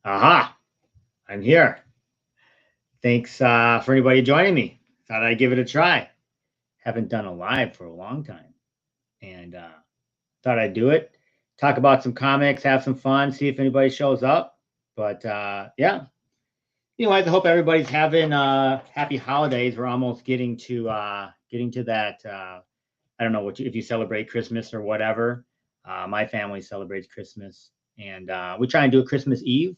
Aha, I'm here. Thanks for anybody joining me. Thought I'd give it a try. Haven't done a live for a long time, and thought I'd do it. Talk about some comics, have some fun, see if anybody shows up. But yeah, I hope everybody's having happy holidays. We're almost getting to that. I don't know if you celebrate Christmas or whatever. My family celebrates Christmas, and we try and do a Christmas Eve.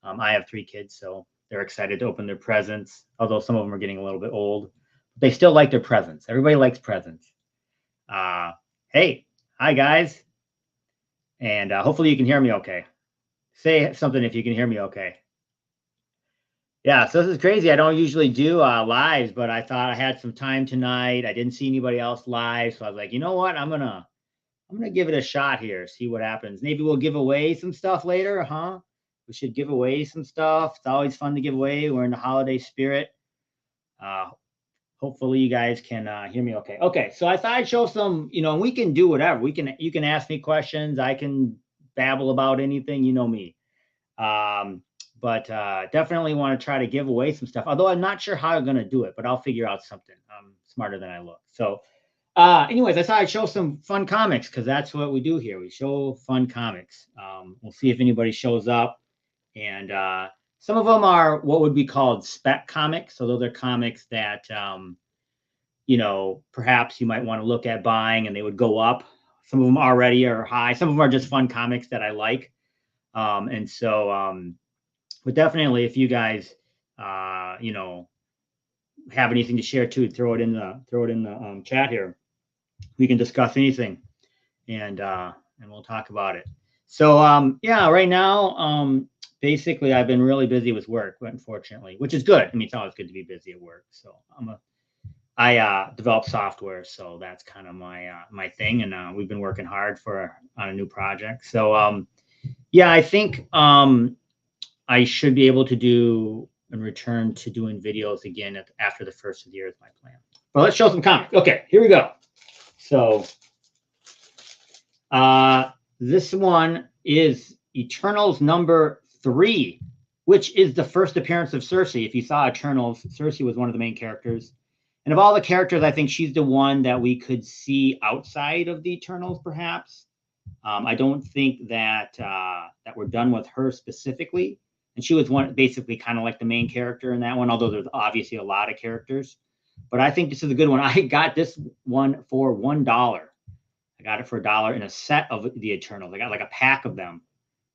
I have three kids, so they're excited to open their presents. Although some of them are getting a little bit old, they still like their presents. Everybody likes presents. Uh, hey, hi guys, and hopefully you can hear me okay. Say something if you can hear me okay. Yeah, so this is crazy. I don't usually do lives, but I thought I had some time tonight. I didn't see anybody else live, so I was like, you know what? I'm gonna give it a shot here. See what happens. Maybe we'll give away some stuff later, huh? We should give away some stuff. It's always fun to give away. We're in the holiday spirit. Uh, Hopefully you guys can hear me okay. Okay, so I thought I'd show some. And we can do whatever. You can ask me questions. I can babble about anything. You know me. Um, but definitely want to try to give away some stuff. Although I'm not sure how I'm gonna do it, but I'll figure out something. I'm smarter than I look. So anyways, I thought I'd show some fun comics because that's what we do here. We show fun comics. We'll see if anybody shows up. And some of them are what would be called spec comics. So those are comics that, perhaps you might want to look at buying and they would go up. Some of them already are high. Some of them are just fun comics that I like. But definitely if you guys, have anything to share too, throw it in the chat here. We can discuss anything, and we'll talk about it. So yeah, right now, basically, I've been really busy with work, unfortunately, which is good. I mean, it's always good to be busy at work. So I develop software, so that's kind of my thing, and we've been working hard on a new project. So yeah, I think I should be able to do and return to doing videos again after the first of the year is my plan. But let's show some comics. Okay, here we go. So this one is Eternals #3, which is the first appearance of Cersei. If you saw Eternals, Cersei was one of the main characters. And of all the characters, I think she's the one that we could see outside of the Eternals, perhaps. I don't think that we're done with her specifically. And she was basically kind of like the main character in that one, although there's obviously a lot of characters. But I think this is a good one. I got this one for $1. I got it for $1 in a set of the Eternals. I got like a pack of them,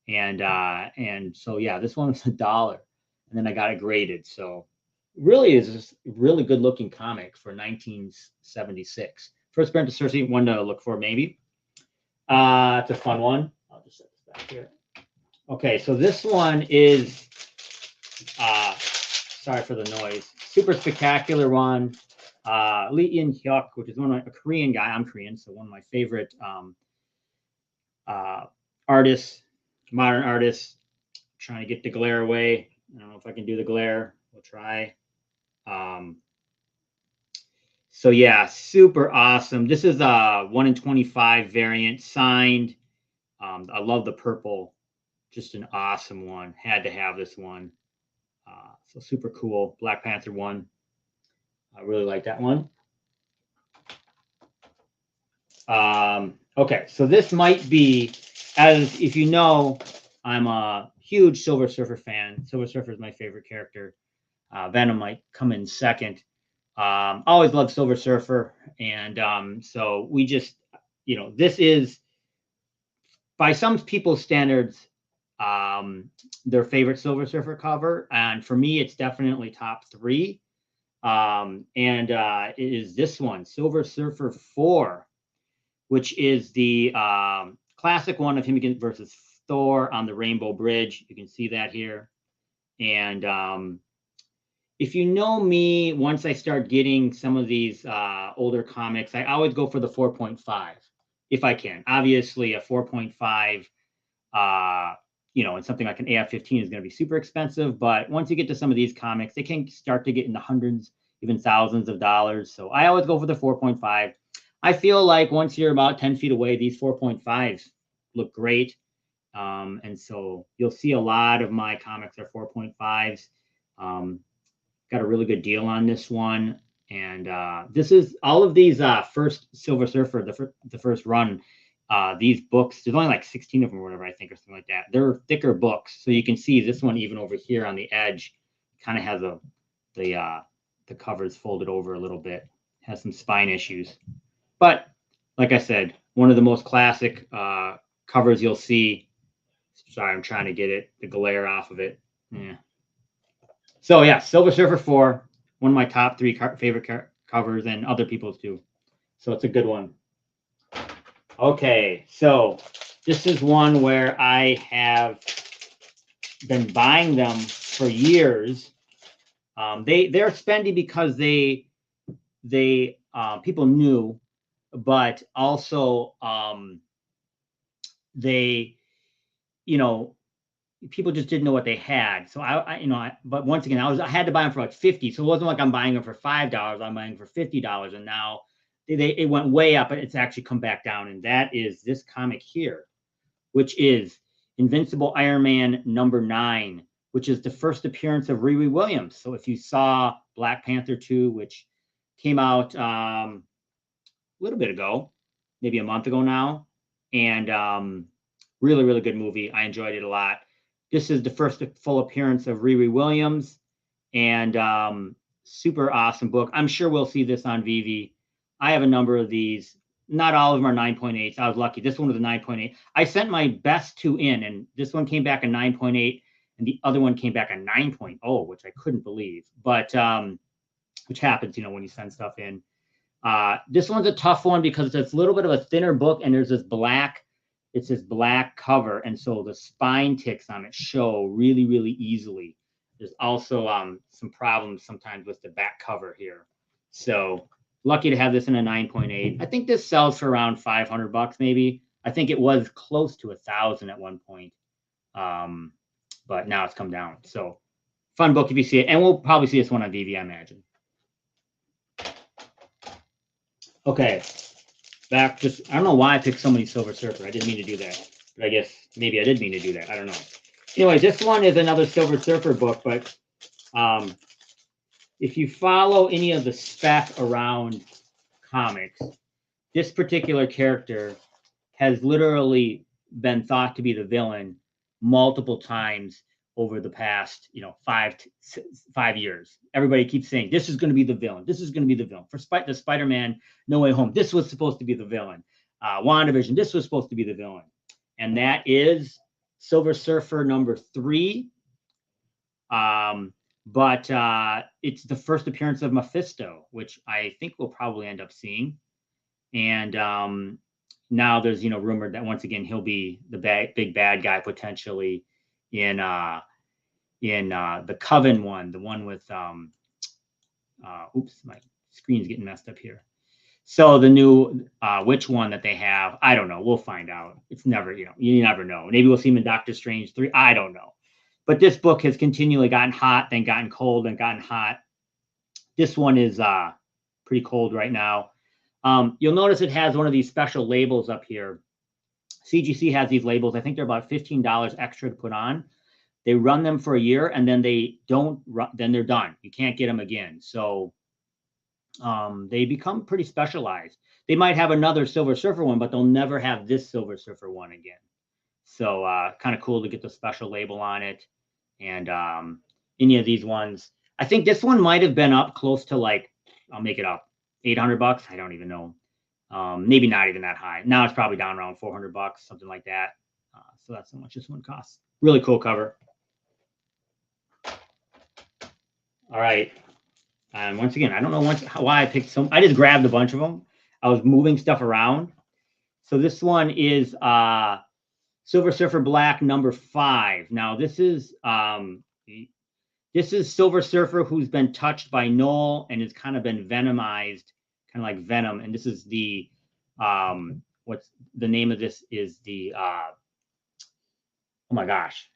and so yeah, this one was $1, and then I got it graded. So really is this really good looking comic for 1976. First appearance of Cersei, one to look for maybe. It's a fun one. I'll just set this back here. Okay, so this one is sorry for the noise. Super spectacular one. Lee In-hyuk, which is a Korean guy. I'm Korean, so one of my favorite artists, modern artists. Trying to get the glare away. I don't know if I can do the glare. We'll try. So yeah, super awesome. This is a 1 in 25 variant, signed. I love the purple. Just an awesome one. Had to have this one. So super cool. Black Panther one. I really like that one. Okay, so this might be, as if you know, I'm a huge Silver Surfer fan. Silver Surfer is my favorite character. Venom might come in second. Always loved Silver Surfer, and so we just, this is, by some people's standards, their favorite Silver Surfer cover, and for me, it's definitely top 3. It is this one, Silver Surfer 4, which is the classic one of him against versus Thor on the Rainbow Bridge. You can see that here. And if you know me, once I start getting some of these older comics, I always go for the 4.5 if I can. Obviously, a 4.5, and something like an AF-15 is going to be super expensive. But once you get to some of these comics, they can start to get in the hundreds, even thousands of dollars. So I always go for the 4.5. I feel like once you're about 10 feet away, these 4.5s look great. And so you'll see a lot of my comics are 4.5s. Got a really good deal on this one. And this is all of these first Silver Surfer, the first run. These books, there's only like 16 of them or whatever, I think, or something like that. They're thicker books. So you can see this one, even over here on the edge, kind of has the covers folded over a little bit, has some spine issues. But like I said, one of the most classic covers you'll see. Sorry, I'm trying to get the glare off of it. Yeah. So yeah, Silver Surfer 4, one of my top 3 favorite covers, and other people's too. So it's a good one. Okay, so this is one where I have been buying them for years. They're spendy because they people knew, but also they, people just didn't know what they had. So but once again, I had to buy them for like 50. So it wasn't like I'm buying them for $5. I'm buying them for $50, and now it went way up, but it's actually come back down. And that is this comic here, which is Invincible Iron Man #9, which is the first appearance of Riri Williams. So if you saw Black Panther 2, which came out a little bit ago, maybe a month ago now, and really, really good movie. I enjoyed it a lot. This is the first full appearance of Riri Williams, and super awesome book. I'm sure we'll see this on Veve. I have a number of these. Not all of them are 9.8s. I was lucky. This one was a 9.8. I sent my best 2 in, and this one came back a 9.8, and the other one came back a 9.0, which I couldn't believe. But which happens, when you send stuff in. This one's a tough one because it's a little bit of a thinner book, and there's this black cover, and so the spine ticks on it show really, really easily. There's also some problems sometimes with the back cover here. So lucky to have this in a 9.8. I think this sells for around $500 maybe. I think it was close to 1,000 at one point, but now it's come down. So fun book if you see it, and we'll probably see this one on Veve, I imagine. Okay. I don't know why I picked so many Silver Surfer. I didn't mean to do that, but I guess maybe I did mean to do that. I don't know. Anyway, this one is another Silver Surfer book, but if you follow any of the spec around comics, this particular character has literally been thought to be the villain multiple times over the past, 5 years. Everybody keeps saying, this is going to be the villain. This is going to be the villain. For the Spider-Man No Way Home, this was supposed to be the villain. WandaVision, this was supposed to be the villain. And that is Silver Surfer #3. But it's the first appearance of Mephisto, which I think we'll probably end up seeing. And now there's, rumored that once again, he'll be the big bad guy potentially in the Coven one, the one with oops, my screen's getting messed up here. So the new which one that they have, I don't know. We'll find out. It's never, you never know. Maybe we'll see him in Doctor Strange 3. I don't know. But this book has continually gotten hot, then gotten cold, and gotten hot. This one is pretty cold right now. You'll notice it has one of these special labels up here. CGC has these labels. I think they're about $15 extra to put on. They run them for a year, and then then they're done. You can't get them again. So they become pretty specialized. They might have another Silver Surfer one, but they'll never have this Silver Surfer one again. So kind of cool to get the special label on it. And any of these ones, I think this one might have been up close to, like, I'll make it up, $800. I don't even know. Maybe not even that high. Now it's probably down around $400, something like that. So that's how much this one costs. Really cool cover. All right. And once again, I don't know why I picked some. I just grabbed a bunch of them. I was moving stuff around. So this one is Silver Surfer Black #5. Now this is Silver Surfer who's been touched by Null and has kind of been venomized, kind of like Venom. And this is the what's the name of this is the oh my gosh,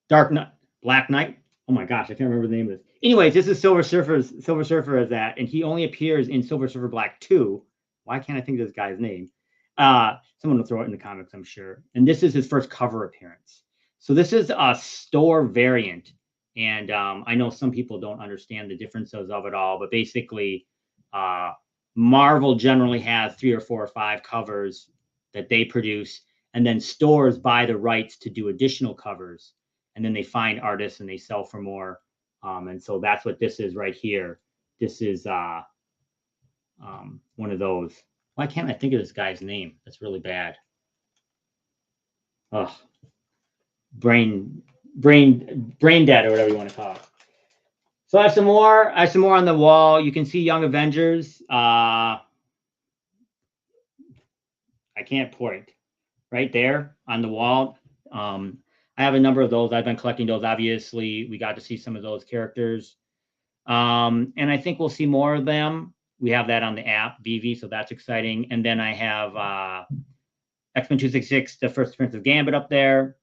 Black Knight. Oh my gosh, I can't remember the name of this. Anyways, this is Silver Surfer as that, and he only appears in Silver Surfer Black 2. Why can't I think of this guy's name? Someone will throw it in the comics, I'm sure. And this is his first cover appearance. So this is a store variant. And I know some people don't understand the differences of it all, but basically, uh, Marvel generally has 3 or 4 or 5 covers that they produce, and then stores buy the rights to do additional covers, and then they find artists and they sell for more. And so that's what this is right here. This is one of those. Why can't I think of this guy's name? That's really bad. Oh, brain dead or whatever you want to call it. So I have some more. I have some more on the wall. You can see Young Avengers. I can't point right there on the wall. I have a number of those. I've been collecting those. Obviously, we got to see some of those characters, and I think we'll see more of them. We have that on the app, Veve, so that's exciting. And then I have X-Men 266, the first appearance of Gambit up there.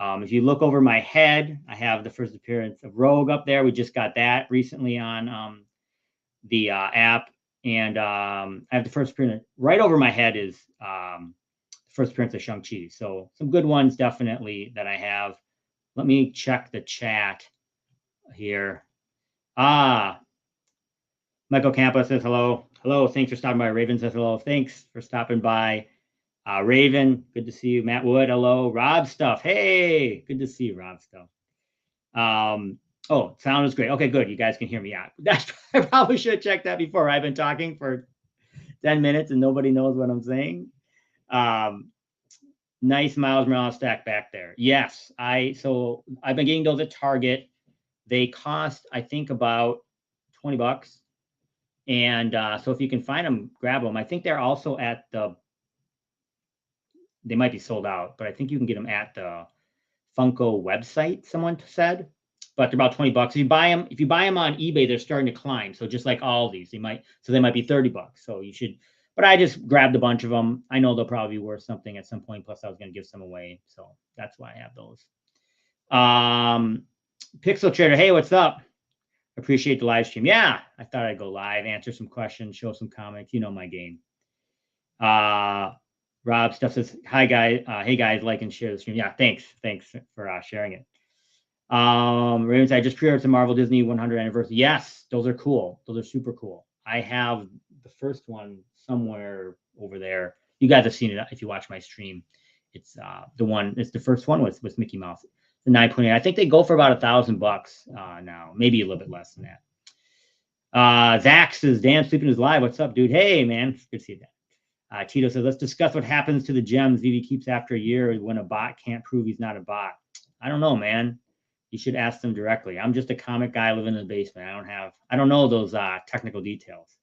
If you look over my head, I have the first appearance of Rogue up there. We just got that recently on the app. And I have the first appearance right over my head is first appearance of Shang-Chi. So some good ones definitely that I have. Let me check the chat here. Michael Campo says hello. Hello, thanks for stopping by. Raven says hello. Thanks for stopping by. Raven, good to see you. Matt Wood, hello. Rob Stuff, hey, good to see you, Rob Stuff. Oh, sound is great. Okay, good. You guys can hear me out. I probably should have checked that before. I've been talking for 10 minutes and nobody knows what I'm saying. Nice Miles Morales stack back there. Yes, so I've been getting those at Target. They cost, I think, about $20. And so if you can find them, grab them. I think they're also at they might be sold out, but I think you can get them at the Funko website, someone said. But they're about $20. If you buy them on eBay, they're starting to climb. So just like all these, they might be $30. So you should, but I just grabbed a bunch of them. I know they'll probably be worth something at some point. Plus I was going to give some away. So that's why I have those. Pixel Trader, hey, what's up? Appreciate the live stream. Yeah, I thought I'd go live, answer some questions, show some comics. You know my game. Rob Stuff says, hi, guys. Hey, guys, like and share the stream. Yeah, thanks for sharing it. Raven, I just pre-ordered some Marvel Disney 100 anniversary. Yes, those are cool. Those are super cool. I have the first one somewhere over there. You guys have seen it if you watch my stream. It's the first one with Mickey Mouse. The 9.8. I think they go for about $1,000 now, maybe a little bit less than that. Zach says, Dan Sleeping is live. What's up, dude? Hey, man. Good to see you, Dan. Tito says, let's discuss what happens to the gems Veve keeps after a year when a bot can't prove he's not a bot. I don't know, man. You should ask them directly. I'm just a comic guy living in the basement. I don't know those technical details.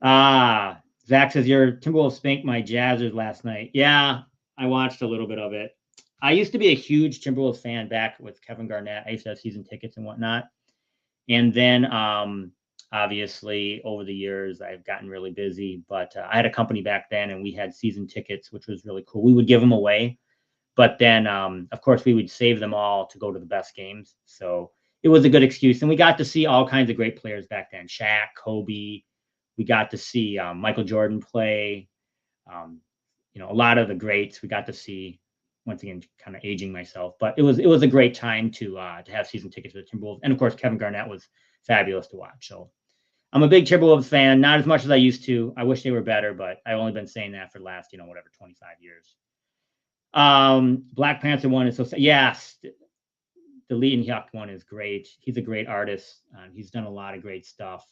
Zach says, your Timberwolves spanked my Jazzers last night. Yeah, I watched a little bit of it. I used to be a huge Timberwolves fan back with Kevin Garnett. I used to have season tickets and whatnot. And then, obviously, over the years, I've gotten really busy. But I had a company back then, and we had season tickets, which was really cool. We would give them away. But then, of course, we would save them all to go to the best games. So it was a good excuse. And we got to see all kinds of great players back then. Shaq, Kobe. We got to see Michael Jordan play. A lot of the greats we got to see. Once again, kind of aging myself, but it was a great time to have season tickets for the Timberwolves, and of course, Kevin Garnett was fabulous to watch. So, I'm a big Timberwolves fan, not as much as I used to. I wish they were better, but I've only been saying that for the last 25 years. Black Panther one is so sad. Yes, the Lee and Hyuk one is great. He's a great artist. He's done a lot of great stuff.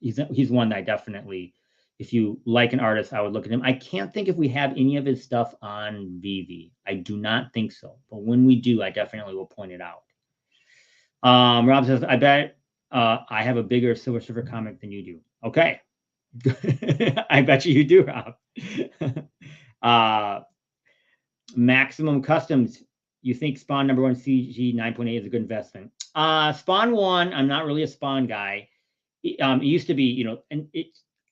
He's one that I definitely. If you like an artist, I would look at him. I can't think if we have any of his stuff on Veve. I do not think so. But when we do, I definitely will point it out. Rob says, I bet I have a bigger Silver Surfer comic than you do. Okay. I bet you do, Rob. Maximum Customs. You think Spawn #1 CG 9.8 is a good investment? Spawn 1, I'm not really a Spawn guy. It used to be,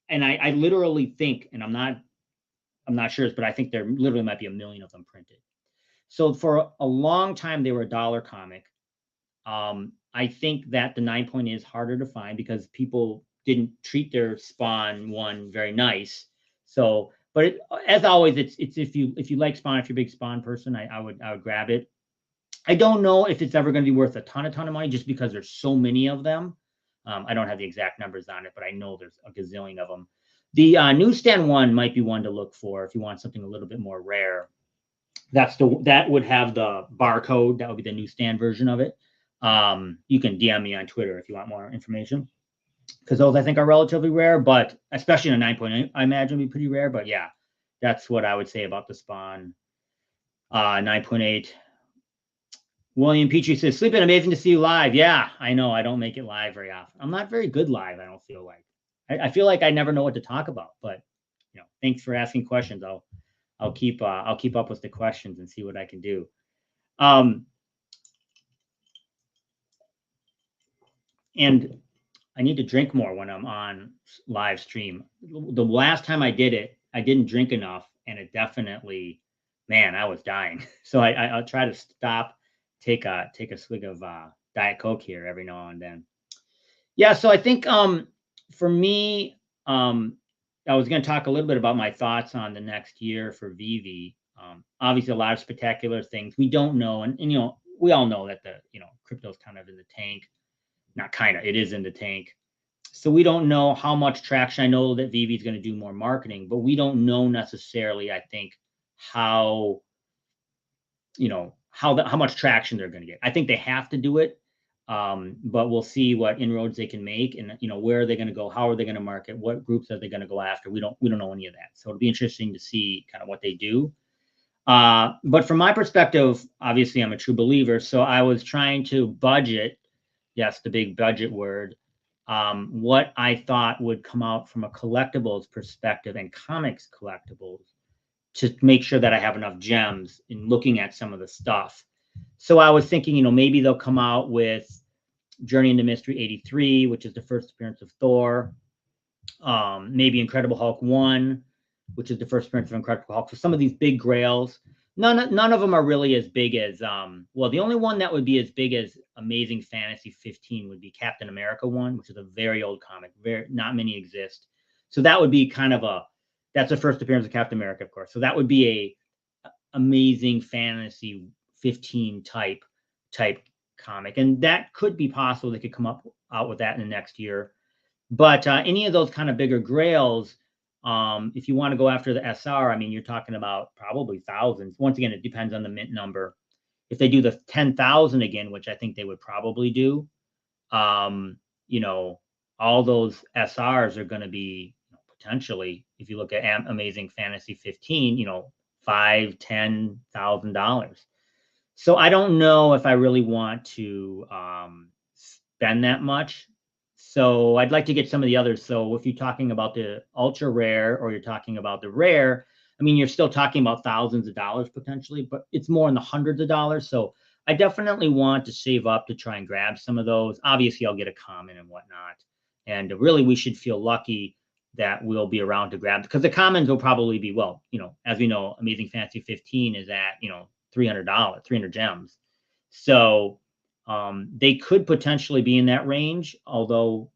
and I literally think, and I'm not sure, but I think there literally might be 1 million of them printed. So for a long time, they were a dollar comic. I think that the 9.8 is harder to find because people didn't treat their Spawn 1 very nice. So, but as always, it's if you like Spawn, if you're a big Spawn person, I would grab it. I don't know if it's ever going to be worth a ton of money just because there's so many of them. I don't have the exact numbers on it, but I know there's a gazillion of them. The newsstand one might be one to look for if you want something a little bit more rare. That would have the barcode. That would be the newsstand version of it. You can DM me on Twitter if you want more information, because those I think are relatively rare, but especially in a 9.8, I imagine would be pretty rare. But yeah, that's what I would say about the Spawn 9.8. William Petrie says, "Sleeping, amazing to see you live." Yeah, I know. I don't make it live very often. I'm not very good live. I don't feel like. I feel like I never know what to talk about. But thanks for asking questions. I'll keep up with the questions and see what I can do. And I need to drink more when I'm on live stream. The last time I did it, I didn't drink enough, and it definitely, man, I was dying. So I'll try to stop, take a swig of Diet Coke here every now and then. Yeah, so I think for me, I was going to talk a little bit about my thoughts on the next year for Veve. Obviously, a lot of spectacular things we don't know, and we all know that the crypto's kind of in the tank. Not kind of, it is in the tank. So we don't know how much traction. I know that Veve is going to do more marketing, but we don't know necessarily, I think, how much traction they're going to get. I think they have to do it, but we'll see what inroads they can make, and where are they going to go? How are they going to market? What groups are they going to go after? We don't know any of that. So it'll be interesting to see kind of what they do. But from my perspective, obviously, I'm a true believer. So I was trying to budget. Yes, the big budget word. What I thought would come out from a collectibles perspective and comics collectibles to make sure that I have enough gems in looking at some of the stuff. So I was thinking, maybe they'll come out with Journey into Mystery 83, which is the first appearance of Thor. Maybe Incredible Hulk 1, which is the first appearance of Incredible Hulk. So some of these big grails. None of them are really as big as the only one that would be as big as Amazing Fantasy 15 would be Captain America 1, which is a very old comic. Not many exist. So that would be kind of that's the first appearance of Captain America, of course. So that would be a Amazing Fantasy 15 type comic. And that could be possible. They could come out with that in the next year. But any of those kind of bigger grails, if you want to go after the SR, I mean, you're talking about probably thousands. Once again, it depends on the mint number. If they do the 10,000 again, which I think they would probably do, all those SRs are going to be potentially, if you look at Amazing Fantasy 15, $5,000-$10,000. So I don't know if I really want to spend that much. So I'd like to get some of the others. So if you're talking about the ultra rare or you're talking about the rare, I mean, you're still talking about thousands of dollars potentially, but it's more in the hundreds of dollars. So I definitely want to save up to try and grab some of those. Obviously, I'll get a comment and whatnot. And really, we should feel lucky that we'll be around to grab, because the commons will probably be, as we know, Amazing Fantasy 15 is at, $300, 300 gems. So they could potentially be in that range, although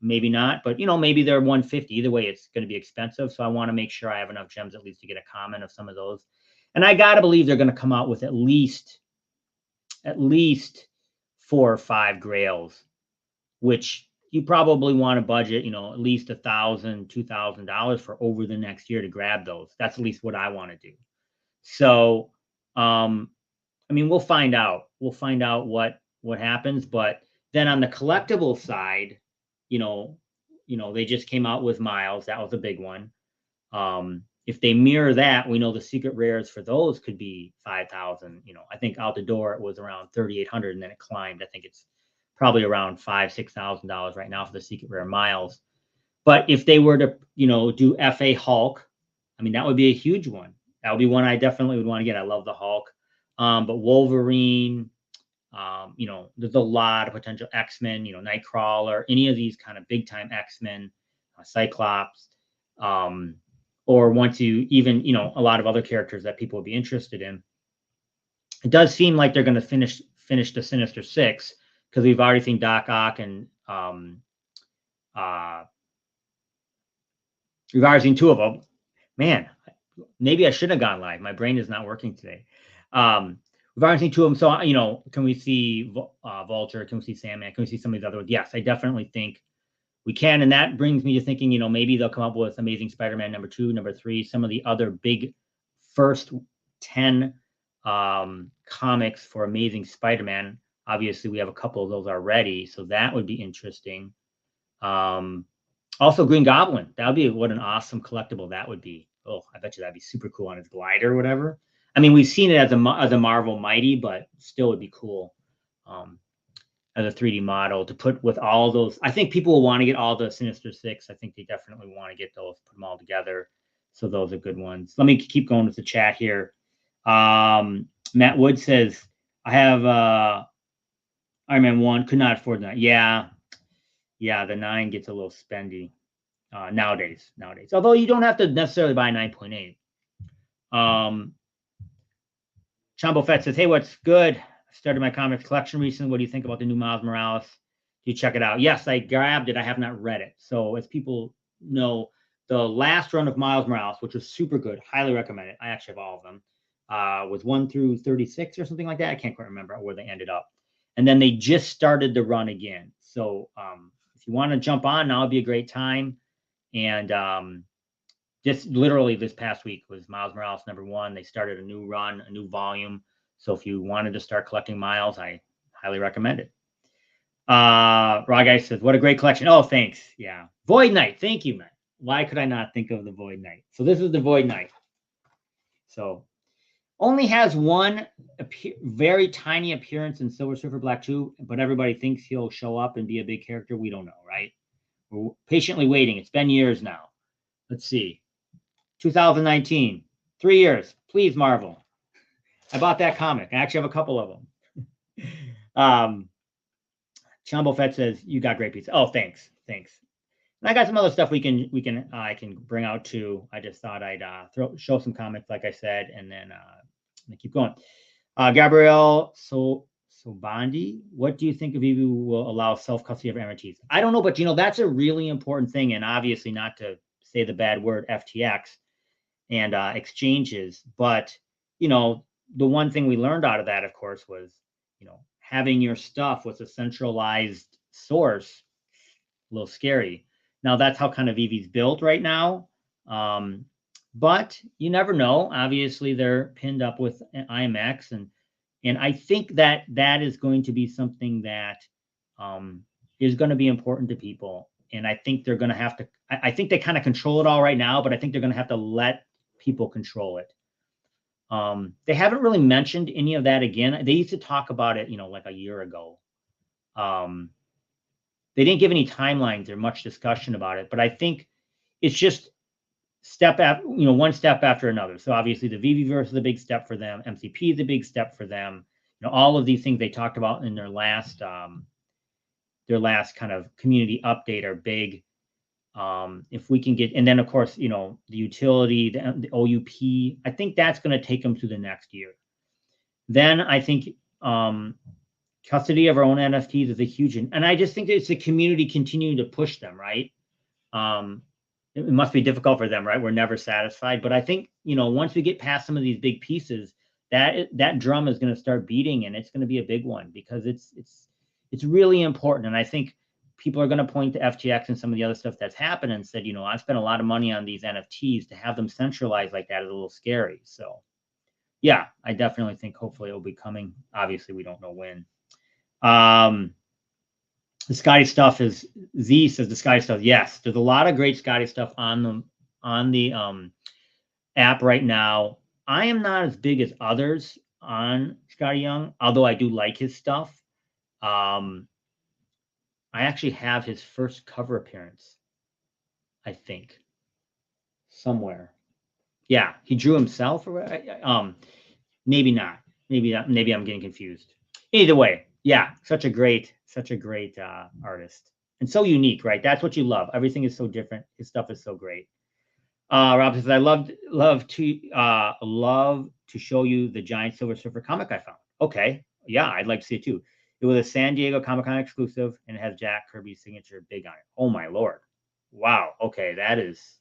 maybe not, but maybe they're 150. Either way, it's going to be expensive. So I want to make sure I have enough gems at least to get a comment of some of those. And I got to believe they're going to come out with at least 4 or 5 grails, which you probably want to budget, at least $1,000, $2,000 for over the next year to grab those. That's at least what I want to do. So, I mean, we'll find out. We'll find out what happens. But then on the collectible side, they just came out with Miles. That was a big one. If they mirror that, we know the secret rares for those could be 5,000. I think out the door it was around 3,800, and then it climbed. I think it's probably around $5,000-$6,000 right now for the secret rare Miles. But if they were to, do FA Hulk, I mean, that would be a huge one. That would be one I definitely would want to get. I love the Hulk. But Wolverine, there's a lot of potential X-Men, Nightcrawler, any of these kind of big time X-Men, Cyclops, or once you even, a lot of other characters that people would be interested in. It does seem like they're going to finish the Sinister Six, because we've already seen Doc Ock and Revising two of them. Man, maybe I should have gone live. My brain is not working today. Revising two of them. So, can we see Vulture? Can we see Sandman? Can we see some of these other ones? Yes, I definitely think we can. And that brings me to thinking, maybe they'll come up with Amazing Spider-Man number 2, number 3, some of the other big first 10 comics for Amazing Spider-Man. Obviously, we have a couple of those already, so that would be interesting. Also, Green Goblin. That would be what an awesome collectible that would be. Oh, I bet you that'd be super cool on his glider or whatever. I mean, we've seen it as a Marvel Mighty, but still would be cool as a 3D model to put with all those. I think people will want to get all the Sinister Six. I think they definitely want to get those, put them all together. So those are good ones. Let me keep going with the chat here. Matt Wood says, I have Iron Man 1, could not afford that. Yeah, the 9 gets a little spendy nowadays. Although you don't have to necessarily buy 9.8. Chambo Fett says, hey, what's good? I started my comics collection recently. What do you think about the new Miles Morales? Do you check it out? Yes, I grabbed it. I have not read it. So as people know, the last run of Miles Morales, which was super good, highly recommend it. I actually have all of them. Was 1 through 36 or something like that. I can't quite remember where they ended up. And then they just started the run again. So if you want to jump on, now would be a great time. And just literally this past week was Miles Morales number 1. They started a new run, a new volume. So if you wanted to start collecting Miles, I highly recommend it. Raw Guy says, what a great collection. Oh, thanks. Yeah. Void Knight. Thank you, man. Why could I not think of the Void Knight? So this is the Void Knight. So only has one very tiny appearance in Silver Surfer Black 2, but everybody thinks he'll show up and be a big character. We don't know, right? We're patiently waiting. It's been years now. Let's see. 2019. 3 years. Please, Marvel. I bought that comic. I actually have a couple of them. Chambo Fett says, you got great pizza. Oh, thanks. And I got some other stuff I can bring out too. I just thought I'd show some comics, like I said, and then keep going. Gabrielle Sobandi, what do you think of Veve will allow self-custody of NFTs? I don't know, but that's a really important thing, and obviously not to say the bad word FTX and exchanges, but the one thing we learned out of that, of course, was having your stuff with a centralized source, a little scary. Now that's how kind of Veve's built right now. But you never know. Obviously, they're pinned up with IMX, and I think that is going to be something that is going to be important to people. And I think they're going to have to. I think they kind of control it all right now, but I think they're going to have to let people control it. They haven't really mentioned any of that again. They used to talk about it, like a year ago. They didn't give any timelines or much discussion about it, but I think it's just one step after another. So obviously the Veveverse is a big step for them. MCP is a big step for them. All of these things they talked about in their last kind of community update are big. If we can get, and then of course, the utility, the OUP, I think that's going to take them to the next year. Then I think custody of our own NFTs is a huge, and I just think it's the community continuing to push them, right? It must be difficult for them, right? We're never satisfied, but I think once we get past some of these big pieces, that drum is going to start beating, and it's going to be a big one because it's really important. And I think people are going to point to FTX and some of the other stuff that's happened and said, I spent a lot of money on these NFTs. To have them centralized like that is a little scary. So yeah, I definitely think hopefully it'll be coming. Obviously, we don't know when. The Scotty stuff is Z says the Scotty stuff. Yes, there's a lot of great Scotty stuff on the app right now. I am not as big as others on Scotty Young, although I do like his stuff. I actually have his first cover appearance, I think, somewhere. Yeah, he drew himself, or maybe not. Maybe I'm getting confused. Either way, yeah, such a great artist, and so unique, right? That's what you love. Everything is so different. His stuff is so great. Rob says, I love to show you the giant Silver Surfer comic I found. Okay, yeah, I'd like to see it too. It was a San Diego Comic-Con exclusive, and it has Jack Kirby's signature big on it. Oh my lord! Wow. Okay, that is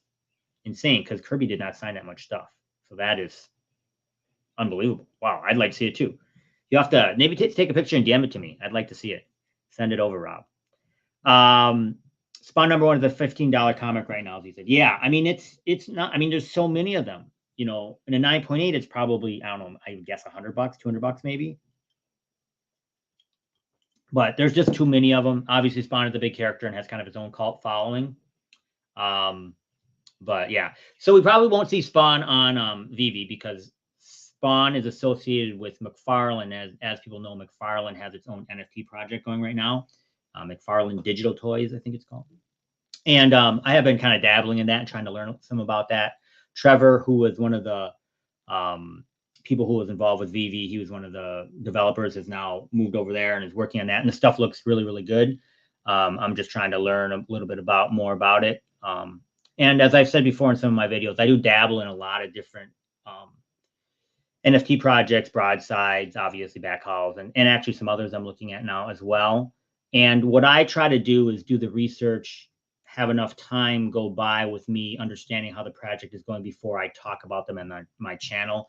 insane because Kirby did not sign that much stuff. So that is unbelievable. Wow, I'd like to see it too. You have to maybe take a picture and DM it to me. I'd like to see it. Send it over, Rob. Spawn number one is a $15 comic right now, as he said. Yeah, I mean, it's not, I mean, there's so many of them, you know, in a 9.8, it's probably, I don't know, I would guess $100, $200 maybe. But there's just too many of them. Obviously, Spawn is a big character and has kind of its own cult following. But yeah, so we probably won't see Spawn on Veve because Spawn is associated with McFarlane. As people know, McFarlane has its own NFT project going right now. McFarlane Digital Toys, I think it's called. And I have been kind of dabbling in that and trying to learn some about that. Trevor, who was one of the people who was involved with Veve, he was one of the developers, has now moved over there and is working on that. And the stuff looks really, really good. I'm just trying to learn a little bit more about it. And as I've said before in some of my videos, I do dabble in a lot of different NFT projects, broadsides, obviously backhauls, and actually some others I'm looking at now as well. And what I try to do is do the research, have enough time go by with me understanding how the project is going before I talk about them on my channel.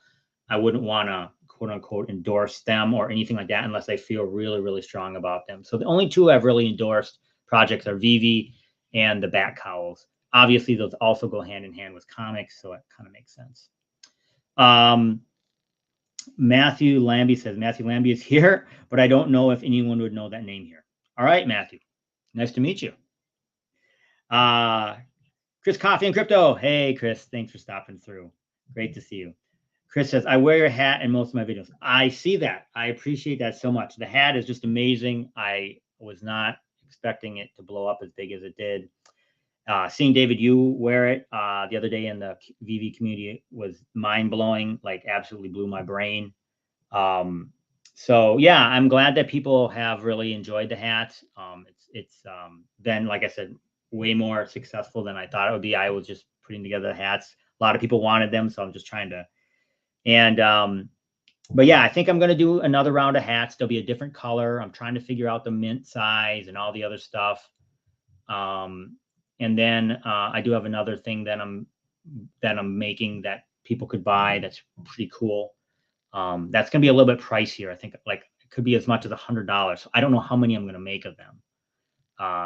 I wouldn't want to quote unquote endorse them or anything like that unless I feel really, really strong about them. So the only two I've really endorsed projects are Veve and the Bat Cowls. Obviously, those also go hand in hand with comics, so it kind of makes sense. Matthew Lambie says, Matthew Lambie is here, but I don't know if anyone would know that name here. All right, Matthew. Nice to meet you. Chris Coffee and Crypto. Hey, Chris. Thanks for stopping through. Great to see you. Chris says, I wear your hat in most of my videos. I see that. I appreciate that so much. The hat is just amazing. I was not expecting it to blow up as big as it did. Seeing David Yu wear it the other day in the Veve community was mind-blowing, like absolutely blew my brain. So yeah, I'm glad that people have really enjoyed the hat. It's been, like I said, way more successful than I thought it would be. I was just putting together the hats. A lot of people wanted them, so I'm just trying to. And but yeah, I think I'm going to do another round of hats. There'll be a different color. I'm trying to figure out the mint size and all the other stuff. And then I do have another thing that I'm making that people could buy. That's pretty cool. That's going to be a little bit pricier. I think like it could be as much as $100. So I don't know how many I'm going to make of them.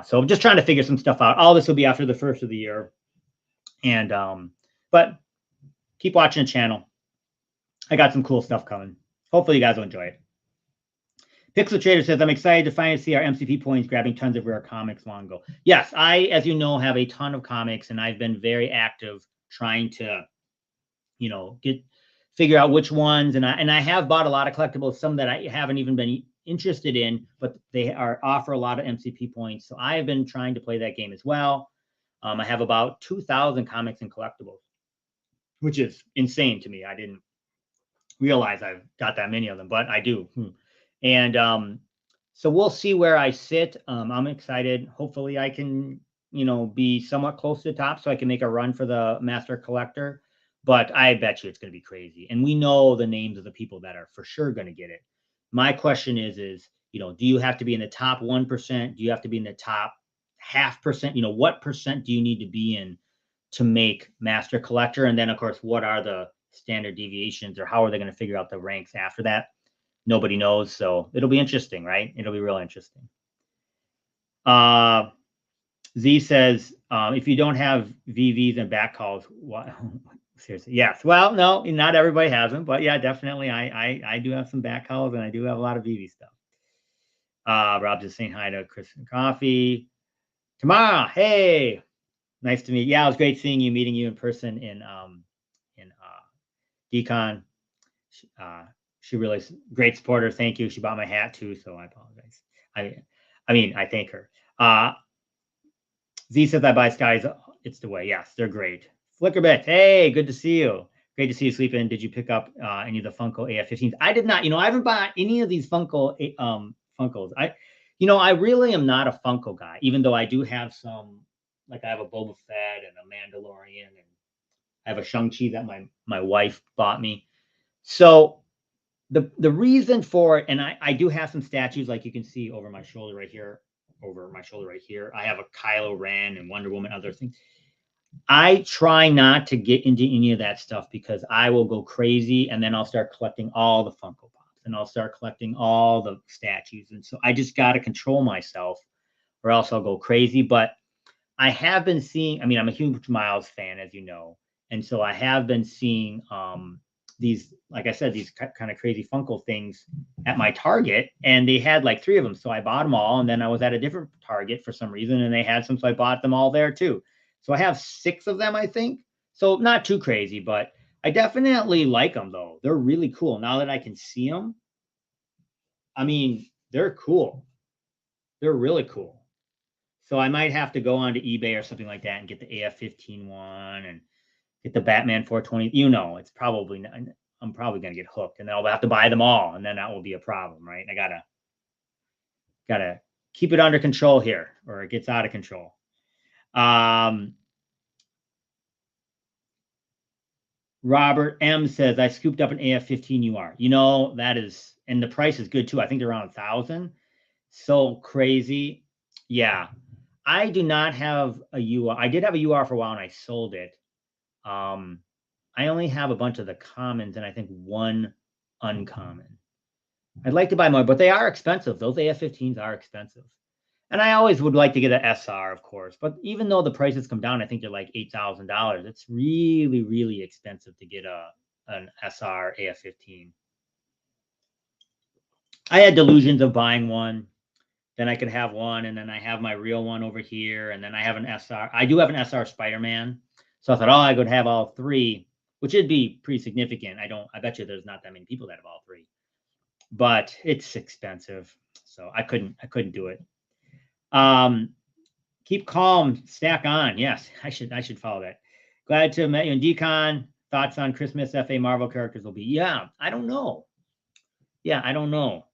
So I'm just trying to figure some stuff out. All this will be after the first of the year. And but keep watching the channel. I got some cool stuff coming. Hopefully you guys will enjoy it. Pixel Trader says, I'm excited to finally see our MCP points grabbing tons of rare comics long ago. Yes, I, as you know, have a ton of comics, and I've been very active trying to, you know, figure out which ones. And I have bought a lot of collectibles, some that I haven't even been interested in, but they offer a lot of MCP points. So I have been trying to play that game as well. I have about 2,000 comics and collectibles, which is insane to me. I didn't realize I've got that many of them, but I do. And so we'll see where I sit. I'm excited. Hopefully I can, you know, be somewhat close to the top so I can make a run for the Master Collector. But I bet you it's going to be crazy. And we know the names of the people that are for sure going to get it. My question is, you know, do you have to be in the top 1%? Do you have to be in the top 0.5%? You know, what percent do you need to be in to make Master Collector? And then, of course, what are the standard deviations, or how are they going to figure out the ranks after that? Nobody knows. So it'll be interesting, right? It'll be real interesting. Z says, if you don't have VVs and back calls, what? Seriously, yes. Well, no, not everybody has them, but yeah, definitely. I do have some back calls, and I do have a lot of VV stuff. Rob just saying hi to Chris and Coffee. Tomorrow, hey, nice to meet you. Yeah, it was great seeing you, meeting you in person in Decon. She really great supporter. Thank you. She bought my hat too, so I apologize. I mean, I thank her. Z says I buy Skies. It's the way. Yes, they're great. Flickerbit. Hey, good to see you. Great to see you sleeping. Did you pick up any of the Funko AF-15s? I did not. You know, I haven't bought any of these Funkos. You know, I really am not a Funko guy, even though I do have some. Like I have a Boba Fett and a Mandalorian, and I have a Shang-Chi that my wife bought me. So the reason for it, and I do have some statues, like you can see over my shoulder right here. I have a Kylo Ren and Wonder Woman, other things. I try not to get into any of that stuff because I will go crazy and then I'll start collecting all the Funko Pops and I'll start collecting all the statues. And so I just got to control myself or else I'll go crazy. But I have been seeing, I mean, I'm a huge Miles fan, as you know. And so I have been seeing these, like I said, these kind of crazy Funko things at my Target. And they had like 3 of them. So I bought them all. And then I was at a different Target for some reason and they had some. So I bought them all there too. So I have 6 of them, I think. So not too crazy, but I definitely like them though. They're really cool. Now that I can see them, I mean, they're cool. They're really cool. So I might have to go onto eBay or something like that and get the AF-15 one and get the Batman 420. You know, it's probably not, I'm probably gonna get hooked, and then I'll have to buy them all, and then that will be a problem, right? I gotta keep it under control here, or it gets out of control. Robert M says I scooped up an AF-15 UR. You know, that is, and the price is good too. I think they're around 1,000. So crazy. Yeah. I do not have a UR. I did have a UR for a while and I sold it. I only have a bunch of the commons and I think one uncommon. I'd like to buy more, but they are expensive. Those AF-15s are expensive. And I always would like to get an SR, of course. But even though the prices come down, I think they're like $8,000. It's really, really expensive to get an SR AF-15. I had delusions of buying one. Then I could have one, and then I have my real one over here, and then I have an SR. I do have an SR Spider-Man. So I thought, oh, I could have all 3, which would be pretty significant. I bet you there's not that many people that have all 3. But it's expensive. So I couldn't do it. Keep calm, stack on. Yes, I should follow that. Glad to have met you in Decon. Thoughts on Christmas FA Marvel characters will be, yeah, I don't know. Yeah, I don't know.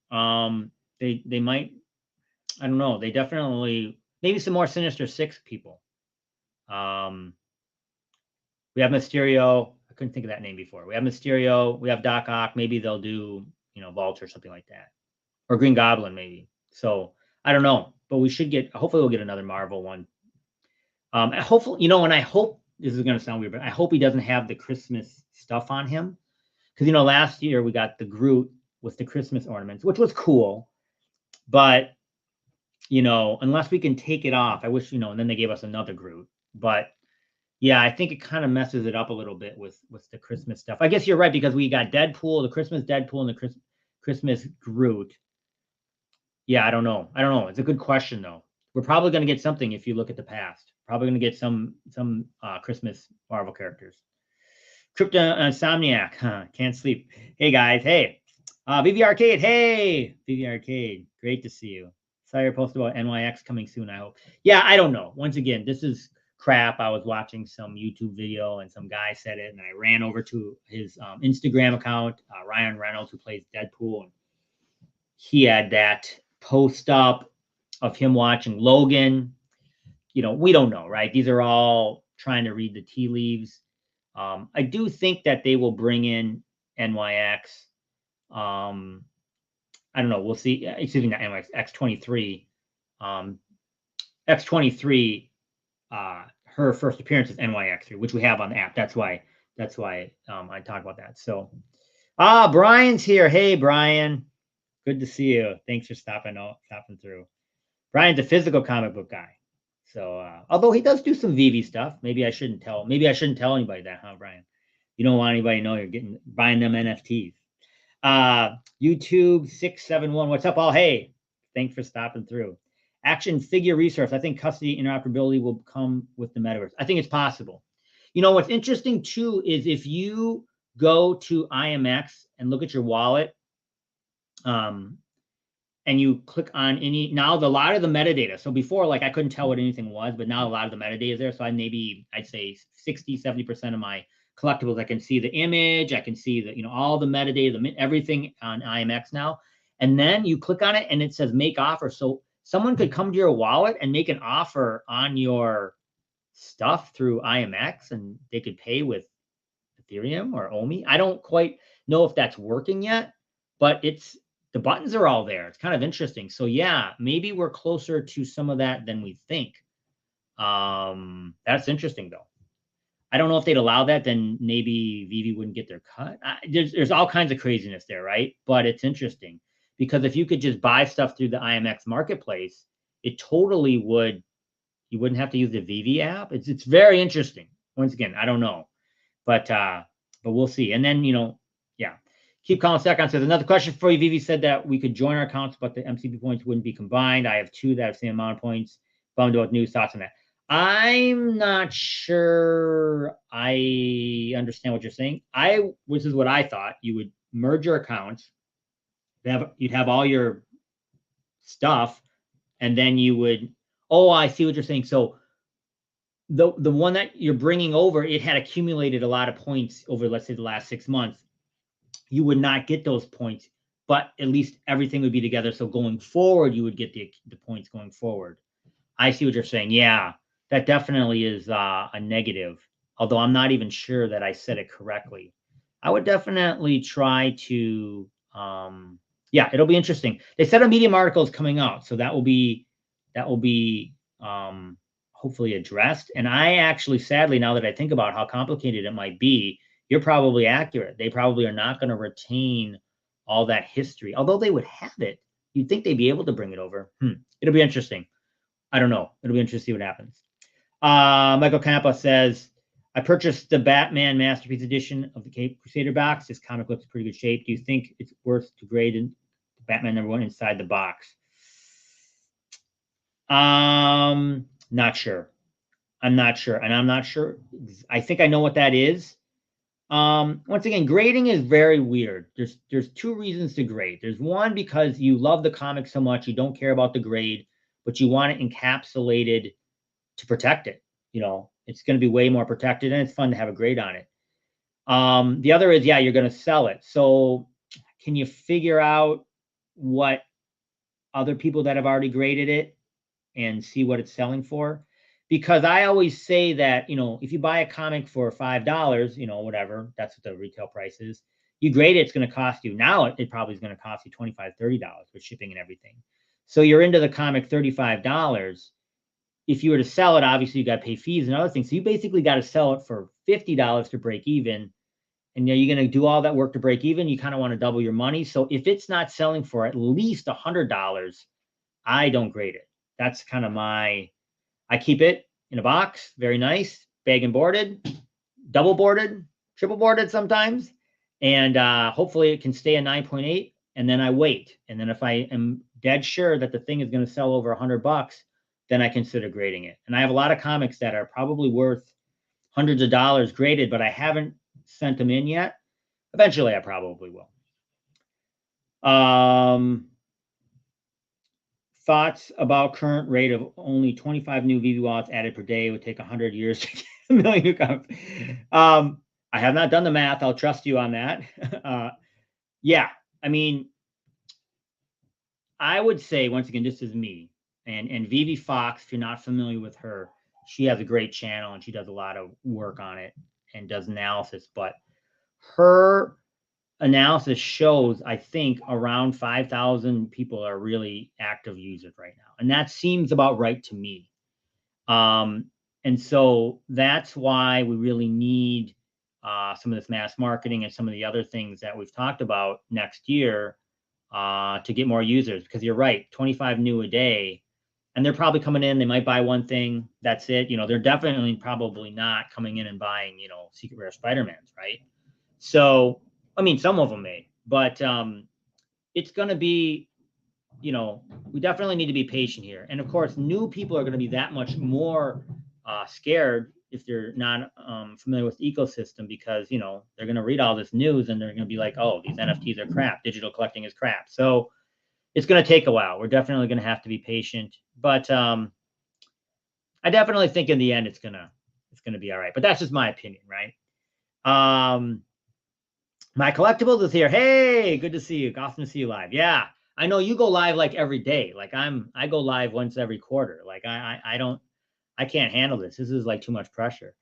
They might, I don't know. They definitely, maybe some more Sinister Six people. We have Mysterio. I couldn't think of that name before. We have Mysterio. We have Doc Ock. Maybe they'll do, Vulture or something like that, or Green Goblin maybe. So I don't know, but we should get. Hopefully, we'll get another Marvel one. Hopefully, and I hope this is going to sound weird, but I hope he doesn't have the Christmas stuff on him, because last year we got the Groot with the Christmas ornaments, which was cool, but unless we can take it off, I wish, and then they gave us another Groot. But yeah, I think it kind of messes it up a little bit with the Christmas stuff. I guess you're right, because we got Deadpool, the Christmas Deadpool, and the Christmas Groot. Yeah, I don't know. It's a good question though. We're probably going to get something if you look at the past. Probably going to get some Christmas Marvel characters. Crypto Insomniac, can't sleep. Hey guys, hey. VV Arcade, hey. VV Arcade, great to see you. Saw your post about NYX coming soon, I hope. Yeah, I don't know. Once again, this is crap. I was watching some YouTube video and some guy said it, and I ran over to his Instagram account, Ryan Reynolds, who plays Deadpool, and he had that post up of him watching Logan. We don't know, right? These are all trying to read the tea leaves. I do think that they will bring in NYX. I don't know. We'll see. Excuse me, not NYX, X-23. X-23, her first appearance is NYX3, which we have on the app. That's why I talk about that. So, Brian's here. Hey, Brian. Good to see you. Thanks for stopping through. Brian's a physical comic book guy. So, although he does do some Veve stuff, maybe I shouldn't tell anybody that, huh, Brian? You don't want anybody to know you're buying them NFTs. YouTube 671. What's up, all? Hey, thanks for stopping through. Action figure resource. I think custody interoperability will come with the metaverse. I think it's possible. What's interesting too is if you go to IMX and look at your wallet, and you click on now a lot of the metadata. So before, like, I couldn't tell what anything was, but now a lot of the metadata is there. So I'd say 60-70% of my collectibles, I can see the image, I can see the, all the metadata, everything on IMX now. And then you click on it and it says make offer. So someone could come to your wallet and make an offer on your stuff through IMX, and they could pay with Ethereum or OMI. I don't quite know if that's working yet, but the buttons are all there. It's kind of interesting. So yeah, maybe we're closer to some of that than we think. That's interesting though. I don't know if they'd allow that, then maybe Veve wouldn't get their cut. There's all kinds of craziness there, right? But it's interesting because if you could just buy stuff through the IMX marketplace, it totally would. You wouldn't have to use the Veve app. It's very interesting. Once again, I don't know, but we'll see. And then yeah. Keep calling Second says another question for you. Veve said that we could join our accounts, but the MCP points wouldn't be combined. I have 2 that have the same amount of points. Bummed about news. Thoughts on that? I'm not sure I understand what you're saying. This is what I thought. You would merge your accounts. You'd have all your stuff, and then you would. Oh, I see what you're saying. So the one that you're bringing over, it had accumulated a lot of points over, let's say, the last 6 months. You would not get those points, but at least everything would be together. So going forward, you would get the points going forward. I see what you're saying. Yeah, that definitely is a negative, although I'm not even sure that I said it correctly. I would definitely try to, yeah, it'll be interesting. They said a Medium article is coming out, so that will be hopefully addressed. And I actually, sadly, now that I think about how complicated it might be, you're probably accurate. They probably are not going to retain all that history, although they would have it. You'd think they'd be able to bring it over. It'll be interesting. I don't know. It'll be interesting to see what happens. Michael Campa says, I purchased the Batman Masterpiece Edition of the Cape Crusader box. This comic looks in pretty good shape. Do you think it's worth to grade in Batman #1 inside the box? Not sure. I'm not sure. And I'm not sure. I think I know what that is. Once again, grading is very weird. There's 2 reasons to grade. There's one, because you love the comic so much, you don't care about the grade, but you want it encapsulated to protect it. It's going to be way more protected, and it's fun to have a grade on it. The other is, yeah, you're going to sell it. So can you figure out what other people that have already graded it and see what it's selling for? Because I always say that, if you buy a comic for $5, whatever, that's what the retail price is, you grade it, it's going to cost you. Now it probably is going to cost you $25, $30 with shipping and everything. So you're into the comic $35. If you were to sell it, obviously you got to pay fees and other things. So you basically got to sell it for $50 to break even. And you're going to do all that work to break even. You kind of want to double your money. So if it's not selling for at least $100, I don't grade it. That's kind of I keep it in a box, very nice, bag and boarded, double boarded, triple boarded sometimes. And hopefully it can stay a 9.8. And then I wait. And then if I am dead sure that the thing is going to sell over $100, then I consider grading it. And I have a lot of comics that are probably worth hundreds of dollars graded, but I haven't sent them in yet. Eventually, I probably will. Thoughts about current rate of only 25 new Veve wallets added per day. It would take 100 years to get a million new comics. I have not done the math. I'll trust you on that. Yeah, I mean, I would say, once again, this is me. And Veve Fox, if you're not familiar with her, she has a great channel and she does a lot of work on it and does analysis. But her analysis shows, I think, around 5,000 people are really active users right now. And that seems about right to me. And so that's why we really need some of this mass marketing and some of the other things that we've talked about next year to get more users. Because you're right, 25 new a day. And they're probably coming in, they might buy one thing, that's it. They're definitely probably not coming in and buying, Secret Rare Spider-Mans, right? So, I mean, some of them may, but it's going to be, we definitely need to be patient here. And of course, new people are going to be that much more scared if they're not familiar with the ecosystem, because, they're going to read all this news and they're going to be like, oh, these NFTs are crap. Digital collecting is crap. So it's going to take a while. We're definitely going to have to be patient, but I definitely think in the end it's going to be all right. But that's just my opinion, right? My Collectibles is here. Hey, good to see you. Awesome to see you live. Yeah, I know you go live like every day. Like I go live once every quarter. Like I can't handle this. This is like too much pressure.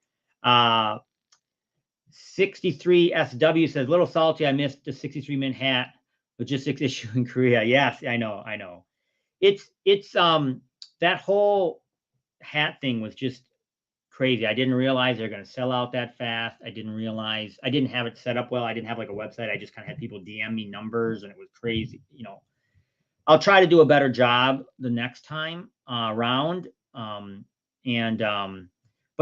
63 SW says, little salty. I missed the 63 mint hat logistics issue in Korea. Yes, I know. It's that whole hat thing was just crazy. I didn't realize they're going to sell out that fast. I didn't realize I didn't have it set up well. I didn't have like a website. I just kind of had people DM me numbers, and it was crazy. I'll try to do a better job the next time around. But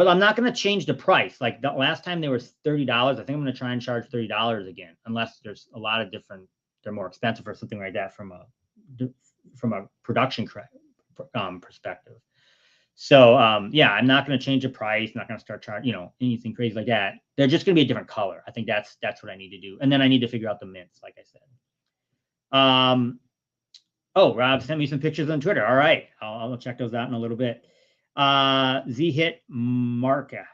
I'm not going to change the price. Like the last time they were $30. I think I'm going to try and charge $30 again, unless there's a lot of different. They're more expensive or something like that from a production perspective. So yeah, I'm not going to change the price. I'm not going to start charging anything crazy like that. They're just going to be a different color. I think that's what I need to do, and then I need to figure out the mints, like I said. Oh, Rob sent me some pictures on Twitter. All right, I'll check those out in a little bit. Z-Hit Marca.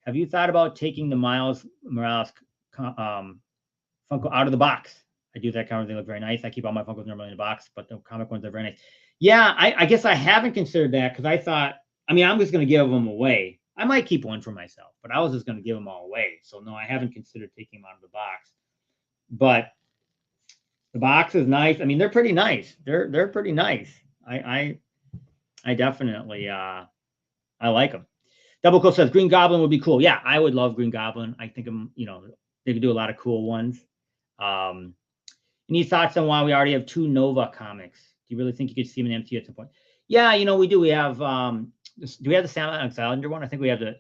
Have you thought about taking the Miles Morales Funko out of the box? I do that kind of thing. They look very nice. I keep all my Funkos normally in the box, but the comic ones are very nice. Yeah, I guess I haven't considered that because I thought, I'm just going to give them away. I might keep one for myself, but I was just going to give them all away. So no, I haven't considered taking them out of the box. But the box is nice. They're pretty nice. They're pretty nice. I definitely I like them. Double Coat says Green Goblin would be cool. Yeah, I would love Green Goblin. I think they could do a lot of cool ones. Any thoughts on why we already have 2 Nova comics? Do you really think you could see them in MCU at some point? Yeah, we do. We have do we have the Salamander one? I think we have the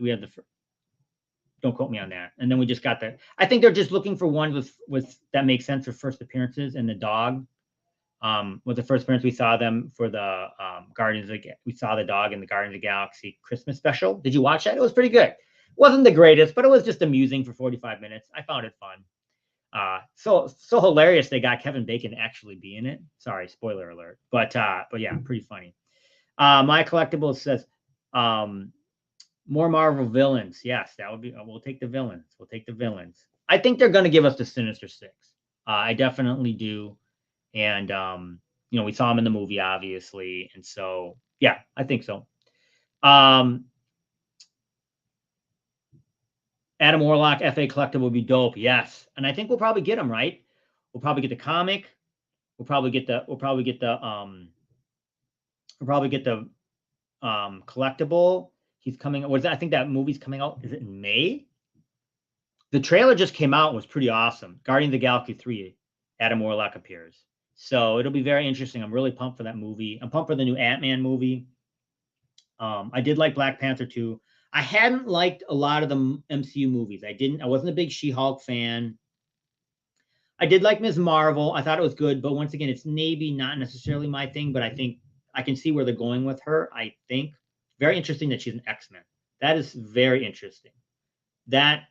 don't quote me on that. And then we just got the I think they're just looking for ones with that makes sense for first appearances, and the dog. With the first appearance, we saw them for the we saw the dog in the Guardians of the Galaxy Christmas special. Did you watch that? It was pretty good. It wasn't the greatest, but it was just amusing for 45 minutes. I found it fun. So hilarious they got Kevin Bacon to actually be in it. Sorry, spoiler alert. But yeah, pretty funny. My Collectibles says more Marvel villains. Yes, that would be. We'll take the villains. I think they're going to give us the Sinister Six. I definitely do. And we saw him in the movie, obviously, and so yeah, I think so. Adam Warlock FA collectible would be dope. Yes, and I think we'll probably get him, right. We'll probably get the comic. We'll probably get the collectible. He's coming. What is that? I think that movie's coming out. Is it in May? The trailer just came out and was pretty awesome. Guardians of the Galaxy 3. Adam Warlock appears. So it'll be very interesting. I'm really pumped for that movie. I'm pumped for the new Ant-Man movie. I did like Black Panther 2. I hadn't liked a lot of the MCU movies. I wasn't a big She-Hulk fan. I did like Ms. Marvel. I thought it was good, but once again, it's maybe not necessarily my thing, but I think I can see where they're going with her. I think very interesting that she's an X-Men. That is very interesting. That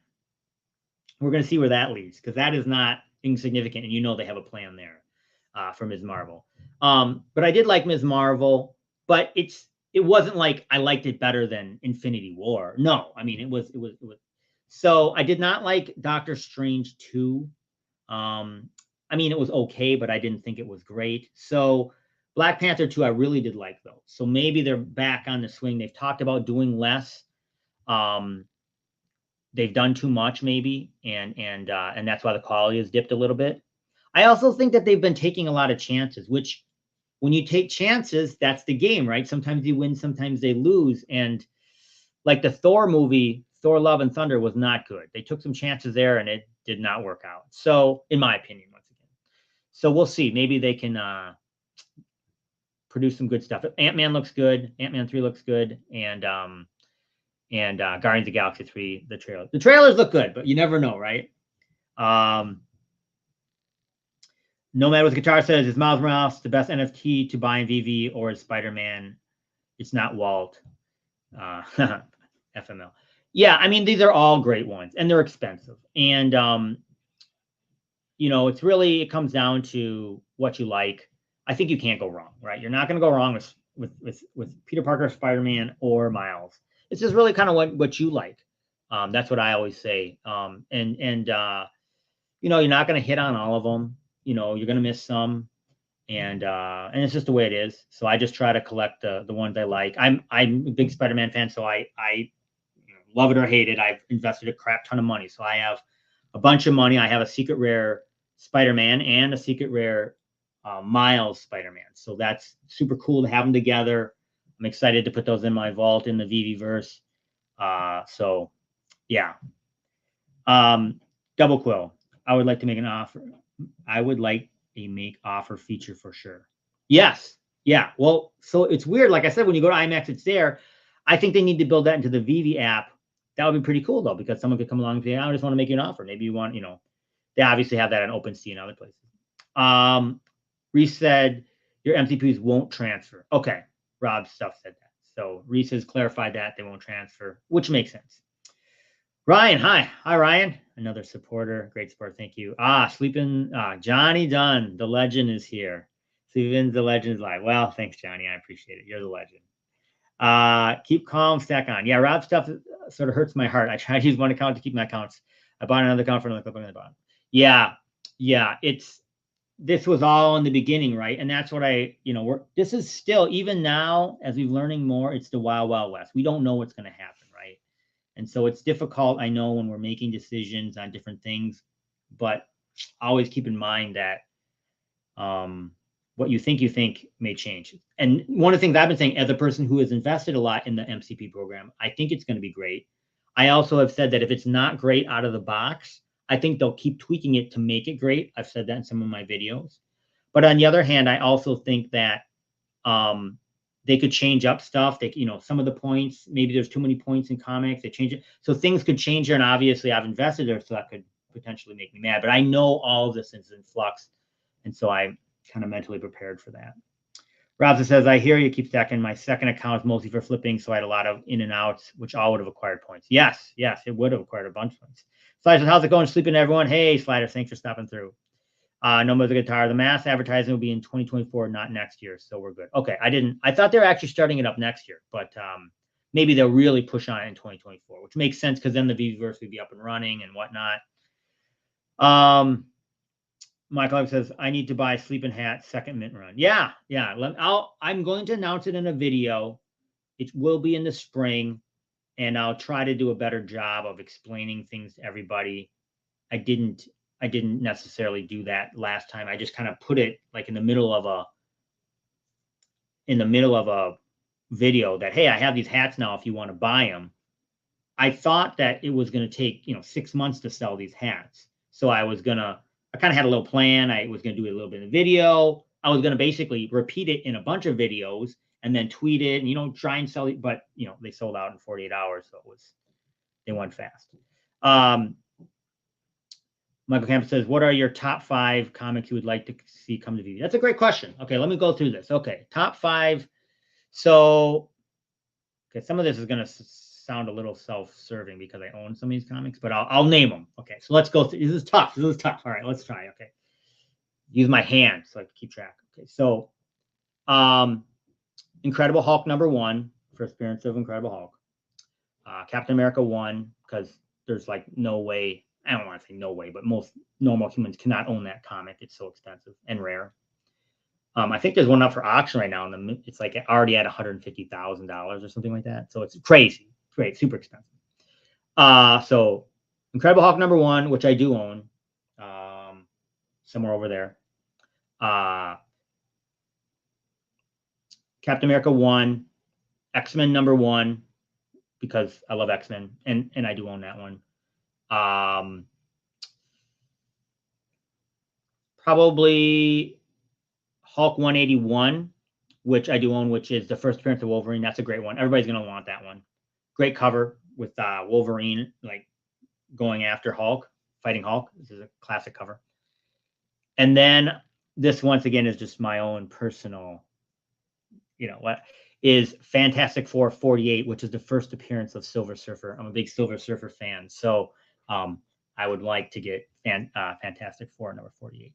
we're going to see where that leads, because that is not insignificant, and they have a plan there for Ms. Marvel. But I did like Ms. Marvel, but it wasn't like I liked it better than Infinity War. No, it was. So I did not like Doctor Strange 2. It was okay, but I didn't think it was great. So Black Panther 2, I really did like though. So maybe they're back on the swing. They've talked about doing less. They've done too much maybe, and that's why the quality has dipped a little bit. I also think that they've been taking a lot of chances, which when you take chances, that's the game, right? Sometimes you win, sometimes they lose. And like the Thor movie, Thor Love and Thunder was not good. They took some chances there and it did not work out. So in my opinion, once again, so we'll see. Maybe they can produce some good stuff. Ant-Man looks good. Ant-Man 3 looks good. And Guardians of the Galaxy 3, the trailers look good, but you never know, right? Nomad with Guitar says, is Miles Morales the best NFT to buy in Veve, or is Spider-Man? It's not Walt. FML. Yeah, these are all great ones, and they're expensive. And, it comes down to what you like. I think you can't go wrong, right? You're not going to go wrong with Peter Parker, Spider-Man, or Miles. It's just really kind of what you like. That's what I always say. You're not going to hit on all of them. You're going to miss some, and it's just the way it is. So I just try to collect the ones I like. I'm a big Spider-Man fan, so I love it or hate it. I've invested a crap ton of money, so I have a bunch of money. I have a secret rare Spider-Man and a secret rare Miles Spider-Man. So that's super cool to have them together. I'm excited to put those in my vault in the Veve verse. So yeah. Double Quill. I would like to make an offer. I would like a make offer feature for sure. Yes. Yeah. Well, so it's weird. Like I said, when you go to IMAX, it's there. I think they need to build that into the Veve app. That would be pretty cool though, because someone could come along and say, I just want to make you an offer. Maybe you want, they obviously have that on OpenSea and other places. Reese said your MCPs won't transfer. Okay. Rob Stuff said that. So Reese has clarified that they won't transfer, which makes sense. Ryan, hi. Hi, Ryan. Another supporter. Great support. Thank you. Sleeping. Johnny Dunn, the legend is here. Sleeping, the legend is live. Well, thanks, Johnny. I appreciate it. You're the legend. Keep calm, stack on. Yeah, Rob Stuff sort of hurts my heart. I try to use one account to keep my accounts. I bought another account for another clip on the bottom. Yeah. This was all in the beginning, right? And that's what this is still, even now, as we're learning more, it's the wild, wild west. We don't know what's going to happen, right? And so it's difficult, I know, when we're making decisions on different things, but always keep in mind that what you think may change. And one of the things I've been saying, as a person who has invested a lot in the MCP program, I think it's going to be great. I also have said that if it's not great out of the box, I think they'll keep tweaking it to make it great. I've said that in some of my videos. But on the other hand, I also think that they could change up stuff. Some of the points, maybe there's too many points in comics. They change it. So things could change there. And obviously I've invested there, so that could potentially make me mad. But I know all of this is in flux. And so I'm kind of mentally prepared for that. Robson says, I hear you keep stacking. My second account is mostly for flipping, so I had a lot of in and outs, which all would have acquired points. Yes, it would have acquired a bunch of points. Sliders, how's it going? Sleeping, everyone? Hey, Sliders, thanks for stopping through. No more the guitar. The mass advertising will be in 2024, not next year, so we're good. Okay, I thought they were actually starting it up next year, but maybe they'll really push on it in 2024, which makes sense because then the Veveverse would be up and running and whatnot. Michael says, I need to buy Sleeping Hat second mint run. Yeah. I'm going to announce it in a video. It will be in the spring, and I'll try to do a better job of explaining things to everybody. I didn't necessarily do that last time. I just kind of put it like in the middle of a video that, hey, I have these hats now if you want to buy them. I thought that it was going to take 6 months to sell these hats. So I kind of had a little plan. I was going to do a little bit of video. I was going to basically repeat it in a bunch of videos and then tweet it and, try and sell it. But, they sold out in 48 hours. So they went fast. Michael Campbell says, what are your top 5 comics you would like to see come to Veve? That's a great question. Okay, let me go through this. Okay, top 5. So, some of this is going to sound a little self-serving because I own some of these comics, but I'll name them. Okay, so let's go through. This is tough. All right, let's try. Okay, use my hand so I can keep track. Okay, so Incredible Hulk #1, first appearance of Incredible Hulk. Captain America 1, because there's like no way. I don't want to say no way, but most normal humans cannot own that comic. It's so expensive and rare. I think there's one up for auction right now, and it's like already at $150,000 or something like that. So it's crazy, great, super expensive. So Incredible Hulk #1, which I do own, somewhere over there. Captain America 1, X-Men #1, because I love X-Men, and I do own that one. Probably Hulk 181, which I do own, which is the first appearance of Wolverine. That's a great one. Everybody's going to want that one. Great cover with Wolverine like going after Hulk, fighting Hulk. This is a classic cover. And then this, once again, is just my own personal, what is Fantastic Four 48, which is the first appearance of Silver Surfer. I'm a big Silver Surfer fan. So I would like to get Fantastic Four #48.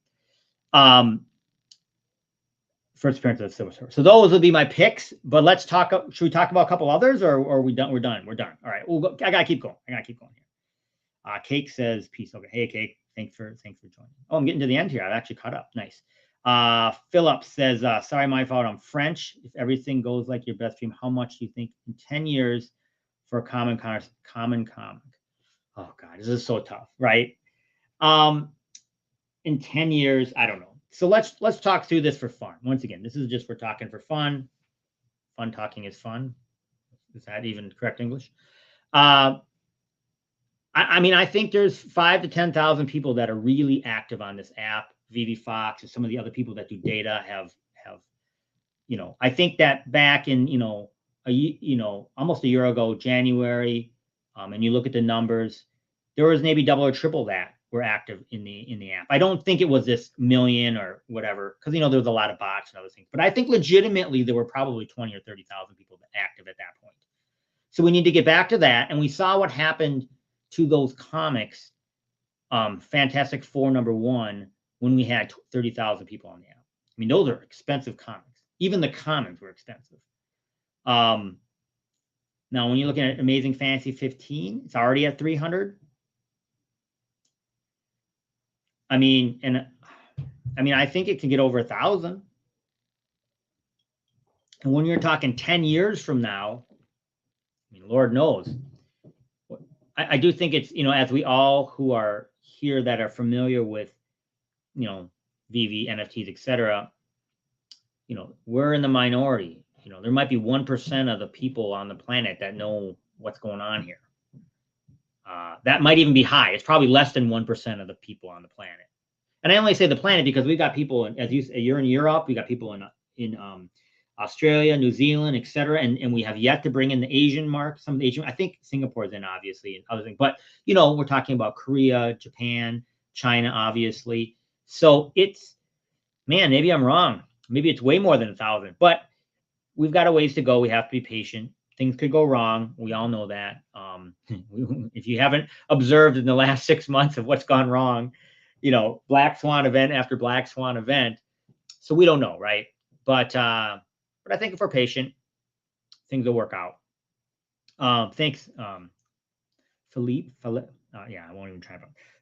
First appearance of Silver Surfer. So those would be my picks. But let's talk. Should we talk about a couple others, or are we done? We're done. All right. I gotta keep going. Here. Cake says peace. Okay. Hey, Cake. Thanks for joining. Oh, I'm getting to the end here. I've actually caught up. Nice. Philip says, sorry, my fault. I'm French. If everything goes like your best dream, how much do you think in 10 years for a common comic? Oh God, this is so tough, right? In 10 years, I don't know. So let's talk through this for fun. Once again, this is just for talking for fun. Fun talking is fun. Is that even correct English? Uh, I mean, I think there's 5 to 10,000 people that are really active on this app. Veve Fox and some of the other people that do data have, I think that back in, almost a year ago, January, and you look at the numbers, there was maybe double or triple that were active in the app. I don't think it was this million or whatever, because there was a lot of bots and other things. But I think legitimately there were probably 20 or 30,000 people active at that point. So we need to get back to that. And we saw what happened to those comics, Fantastic Four #1, when we had 30,000 people on the app. I mean, those are expensive comics. Even the comics were expensive. Now, when you're looking at Amazing Fantasy 15, it's already at 300. I mean, I think it can get over 1,000. And when you're talking 10 years from now, I mean, Lord knows. I do think it's, as we all who are here that are familiar with, Veve, NFTs, etc., we're in the minority. There might be 1% of the people on the planet that know what's going on here. That might even be high. It's probably less than 1% of the people on the planet. And I only say the planet because we've got people, as you're in Europe, we got people in Australia, New Zealand, etc., and we have yet to bring in the Asian mark. Some of the Asian, I think Singapore's in, obviously, and other things. But we're talking about Korea, Japan, China, obviously. So it's, man, maybe I'm wrong. Maybe it's way more than 1,000. But we've got a ways to go. We have to be patient. Things could go wrong. We all know that. If you haven't observed in the last 6 months of what's gone wrong, black swan event after black swan event. So we don't know, right? But I think if we're patient, things will work out. Thanks, Philippe. Yeah, I won't even try.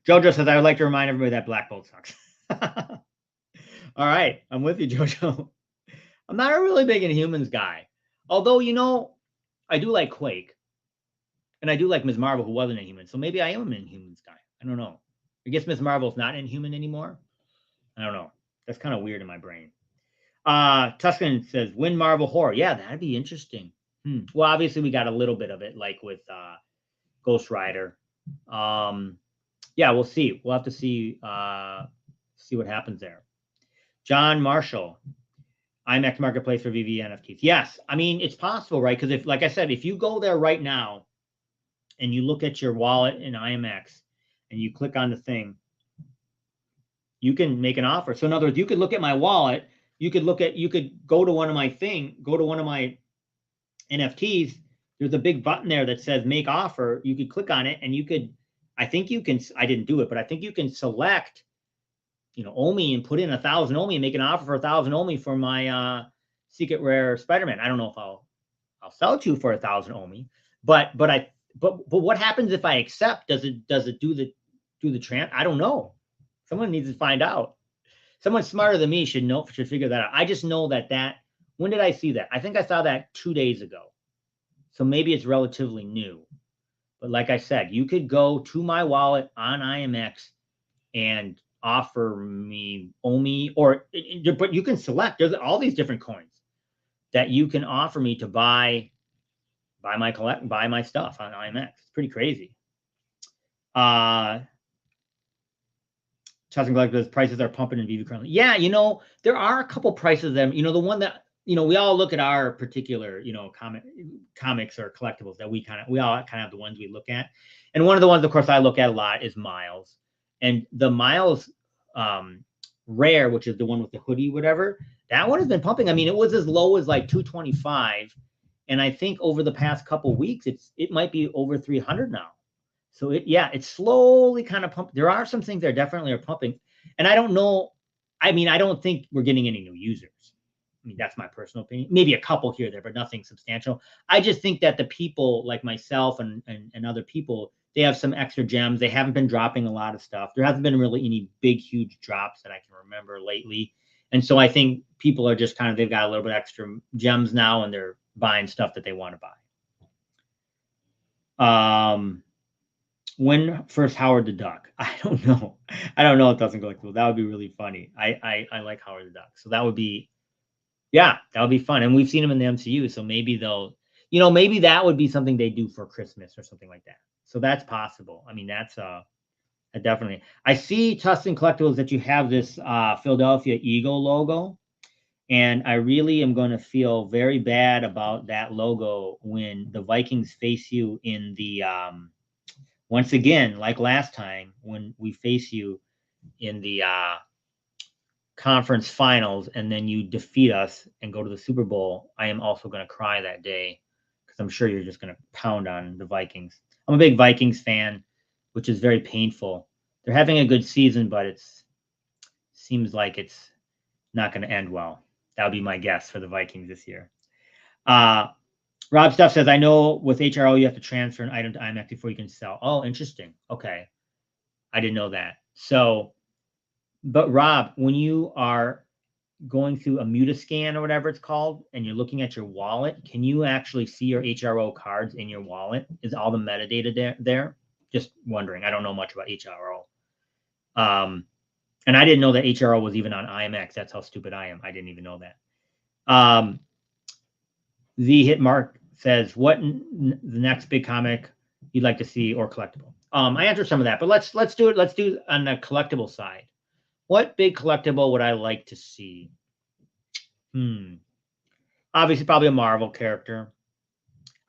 Jojo says, I would like to remind everybody that Black Bolt sucks. All right, I'm with you, Jojo. I'm not a really big Inhumans guy. Although, I do like Quake. And I do like Ms. Marvel, who wasn't Inhuman. So maybe I am an Inhumans guy. I don't know. I guess Ms. Marvel's not Inhuman anymore. I don't know. That's kind of weird in my brain. Tuscan says, win Marvel Horror. Yeah, that'd be interesting. Well, obviously, we got a little bit of it, like with Ghost Rider. Yeah, we'll see. We'll have to see what happens there. John Marshall, IMAX Marketplace for Veve NFTs. Yes, I mean, it's possible, right? Because like I said, if you go there right now and you look at your wallet in IMAX and you click on the thing, you can make an offer. So in other words, you could look at my wallet. You could go to one of my NFTs. There's a big button there that says make offer. You could click on it and I didn't do it, but I think you can select, Omi and put in 1,000 Omi and make an offer for 1,000 Omi for my Secret Rare Spider-Man. I don't know if I'll sell it to you for 1,000 Omi, but what happens if I accept? Does it do the transfer? I don't know. Someone needs to find out. Someone smarter than me should figure that out. I just know that when did I see that? I think I saw that 2 days ago. So maybe it's relatively new. But like I said, you could go to my wallet on IMX and offer me Omi, but you can select. There's all these different coins that you can offer me to buy my stuff on IMX. It's pretty crazy. Chasing Collectors, prices are pumping in Veve currently. Yeah, there are a couple prices of them. The one that, we all look at our particular, comics or collectibles that we all kind of have the ones we look at. And one of the ones, of course, I look at a lot is Miles. And the Miles Rare, which is the one with the hoodie, whatever, that one has been pumping. I mean, it was as low as like 225. And I think over the past couple of weeks, it might be over 300 now. So it's slowly kind of pumping. There are some things that definitely are pumping. And I don't know. I mean, I don't think we're getting any new users. I mean, that's my personal opinion. Maybe a couple here or there, but nothing substantial. I just think that the people like myself and other people, they have some extra gems. They haven't been dropping a lot of stuff. There hasn't been really any big, huge drops that I can remember lately. And so I think people are just they've got a little bit extra gems now and they're buying stuff that they want to buy. When first Howard the Duck? I don't know. It doesn't go like that. That would be really funny. I like Howard the Duck. So that would be, that would be fun. And we've seen him in the MCU. So maybe they'll, you know, maybe that would be something they do for Christmas or something like that. So that's possible. I mean, that's definitely. I see Tustin Collectibles that you have this Philadelphia Eagle logo, and I really am going to feel very bad about that logo when the Vikings face you in the once again, like last time when we face you in the conference finals and then you defeat us and go to the Super Bowl. I am also going to cry that day because I'm sure you're just going to pound on the Vikings. I'm a big Vikings fan, which is very painful. They're having a good season, but it's seems like it's not going to end well. That would be my guess for the Vikings this year. Rob Stuff says, I know with HRO you have to transfer an item to IMAX before you can sell. Oh, interesting. Okay. I didn't know that. So, but Rob, when you are going through a Mutascan or whatever it's called, and you're looking at your wallet, can you actually see your HRO cards in your wallet? Is all the metadata there? Just wondering. I don't know much about HRO. And I didn't know that HRO was even on IMAX. That's how stupid I am. I didn't even know that. The Hit Mark says, what the next big comic you'd like to see or collectible? I answered some of that, but let's do it. Let's do on the collectible side. What big collectible would I like to see? Obviously, probably a Marvel character.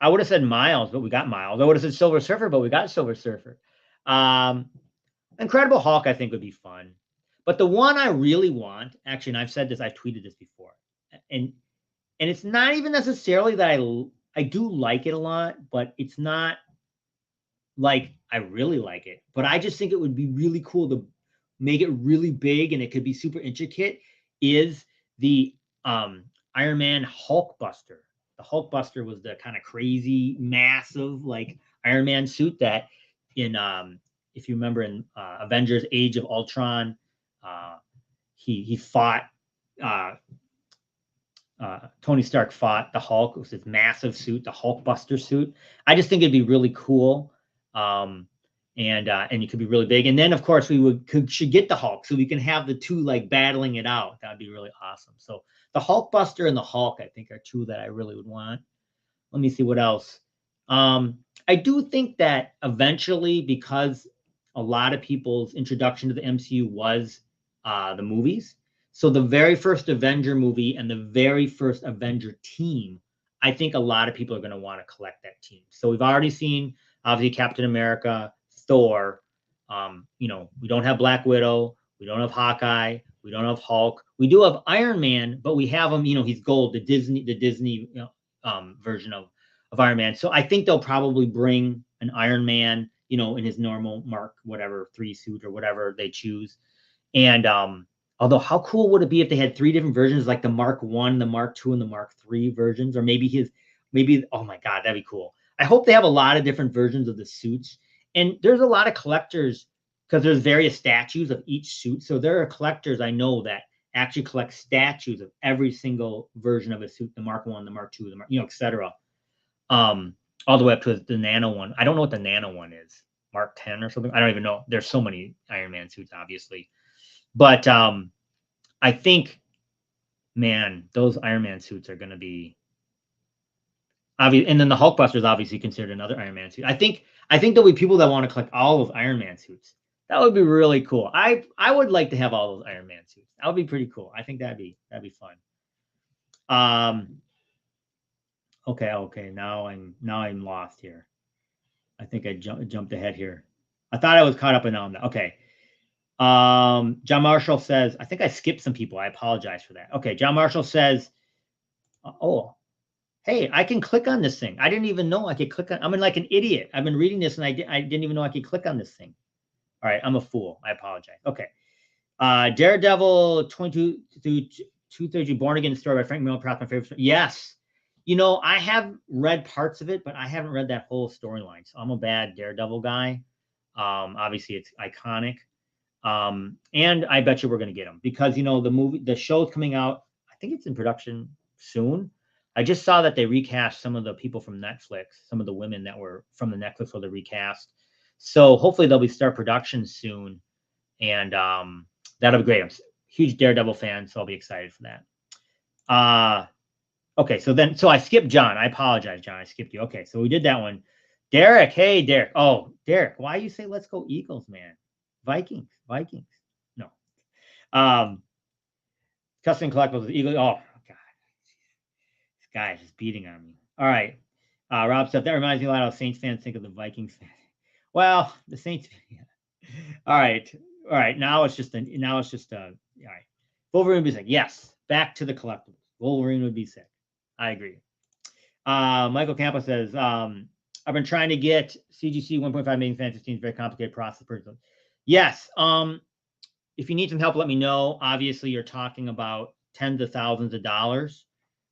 I would have said Miles, but we got Miles. I would have said Silver Surfer, but we got Silver Surfer. Incredible Hulk, I think, would be fun. But the one I really want, actually, and I've said this, I've tweeted this before, and it's not even necessarily that I do like it a lot, but it's not like I really like it. But I just think it would be really cool to make it really big and it could be super intricate, is the Iron Man Hulkbuster. The Hulkbuster was the kind of crazy, massive, like Iron Man suit that in, if you remember in Avengers Age of Ultron, he fought, Tony Stark fought the Hulk. It was this massive suit, the Hulkbuster suit. I just think it'd be really cool. And it could be really big. And then, of course, we should get the Hulk so we can have the two like battling it out. That'd be really awesome. So the Hulkbuster and the Hulk, I think, are two that I really would want. Let me see what else. I do think that eventually, because a lot of people's introduction to the MCU was the movies. So the very first Avenger movie and the very first Avenger team, I think a lot of people are going to want to collect that team. So we've already seen, obviously, Captain America, Thor. We don't have Black Widow. We don't have Hawkeye. We don't have Hulk. We do have Iron Man, but we have him. He's gold. The Disney version of Iron Man. So I think they'll probably bring an Iron Man, in his normal Mark whatever 3 suit or whatever they choose. And although how cool would it be if they had 3 different versions, like the Mark 1, the Mark 2, and the Mark 3 versions, or maybe oh my God, that'd be cool. I hope they have a lot of different versions of the suits. And there's a lot of collectors because there's various statues of each suit. So there are collectors I know that actually collect statues of every single version of a suit, the Mark 1, the Mark 2, the Mark, et cetera. All the way up to the Nano one. I don't know what the Nano one is. Mark 10 or something. I don't even know. There's so many Iron Man suits, obviously. But I think, man, those Iron Man suits are going to be obvious. And then the Hulkbuster is obviously considered another Iron Man suit. I think there'll be people that want to collect all of Iron Man suits. That would be really cool. I would like to have all those Iron Man suits. That would be pretty cool. I think that'd be fun. Okay. Now I'm lost here. I think I jumped ahead here. I thought I was caught up and now I'm not. Okay. John Marshall says, I think I skipped some people. I apologize for that. Okay. John Marshall says, hey, I can click on this thing. I didn't even know I could click on. I'm like an idiot. I've been reading this and I didn't even know I could click on this thing. All right. I'm a fool. I apologize. Okay. Daredevil 22 through 230 Born Again story by Frank Miller, perhaps my favorite story. Yes. I have read parts of it, but I haven't read that whole storyline. So I'm a bad Daredevil guy. Obviously it's iconic. And I bet you we're going to get them because, the show's coming out. I think it's in production soon. I just saw that they recast some of the people from Netflix, some of the women that were from the Netflix for the recast. So hopefully they'll start production soon. And that'll be great. I'm a huge Daredevil fan, so I'll be excited for that. Okay, so I skipped John. I apologize, John. I skipped you. Okay, so we did that one. Derek, hey Derek. Oh, Derek, why you say let's go Eagles, man? Vikings. No. Custom collectibles, Eagles. Oh God, this guy is just beating on me. All right. Rob stuff that reminds me a lot of Saints fans think of the Vikings fan. Well, the Saints. Yeah. All right. Now it's just all right. Wolverine would be sick. Yes, back to the collectibles. Wolverine would be sick. I agree. Michael Campos says, I've been trying to get CGC 1.5 million fan 15. It's a very complicated process. Yes. If you need some help, let me know. Obviously, you're talking about tens of thousands of dollars.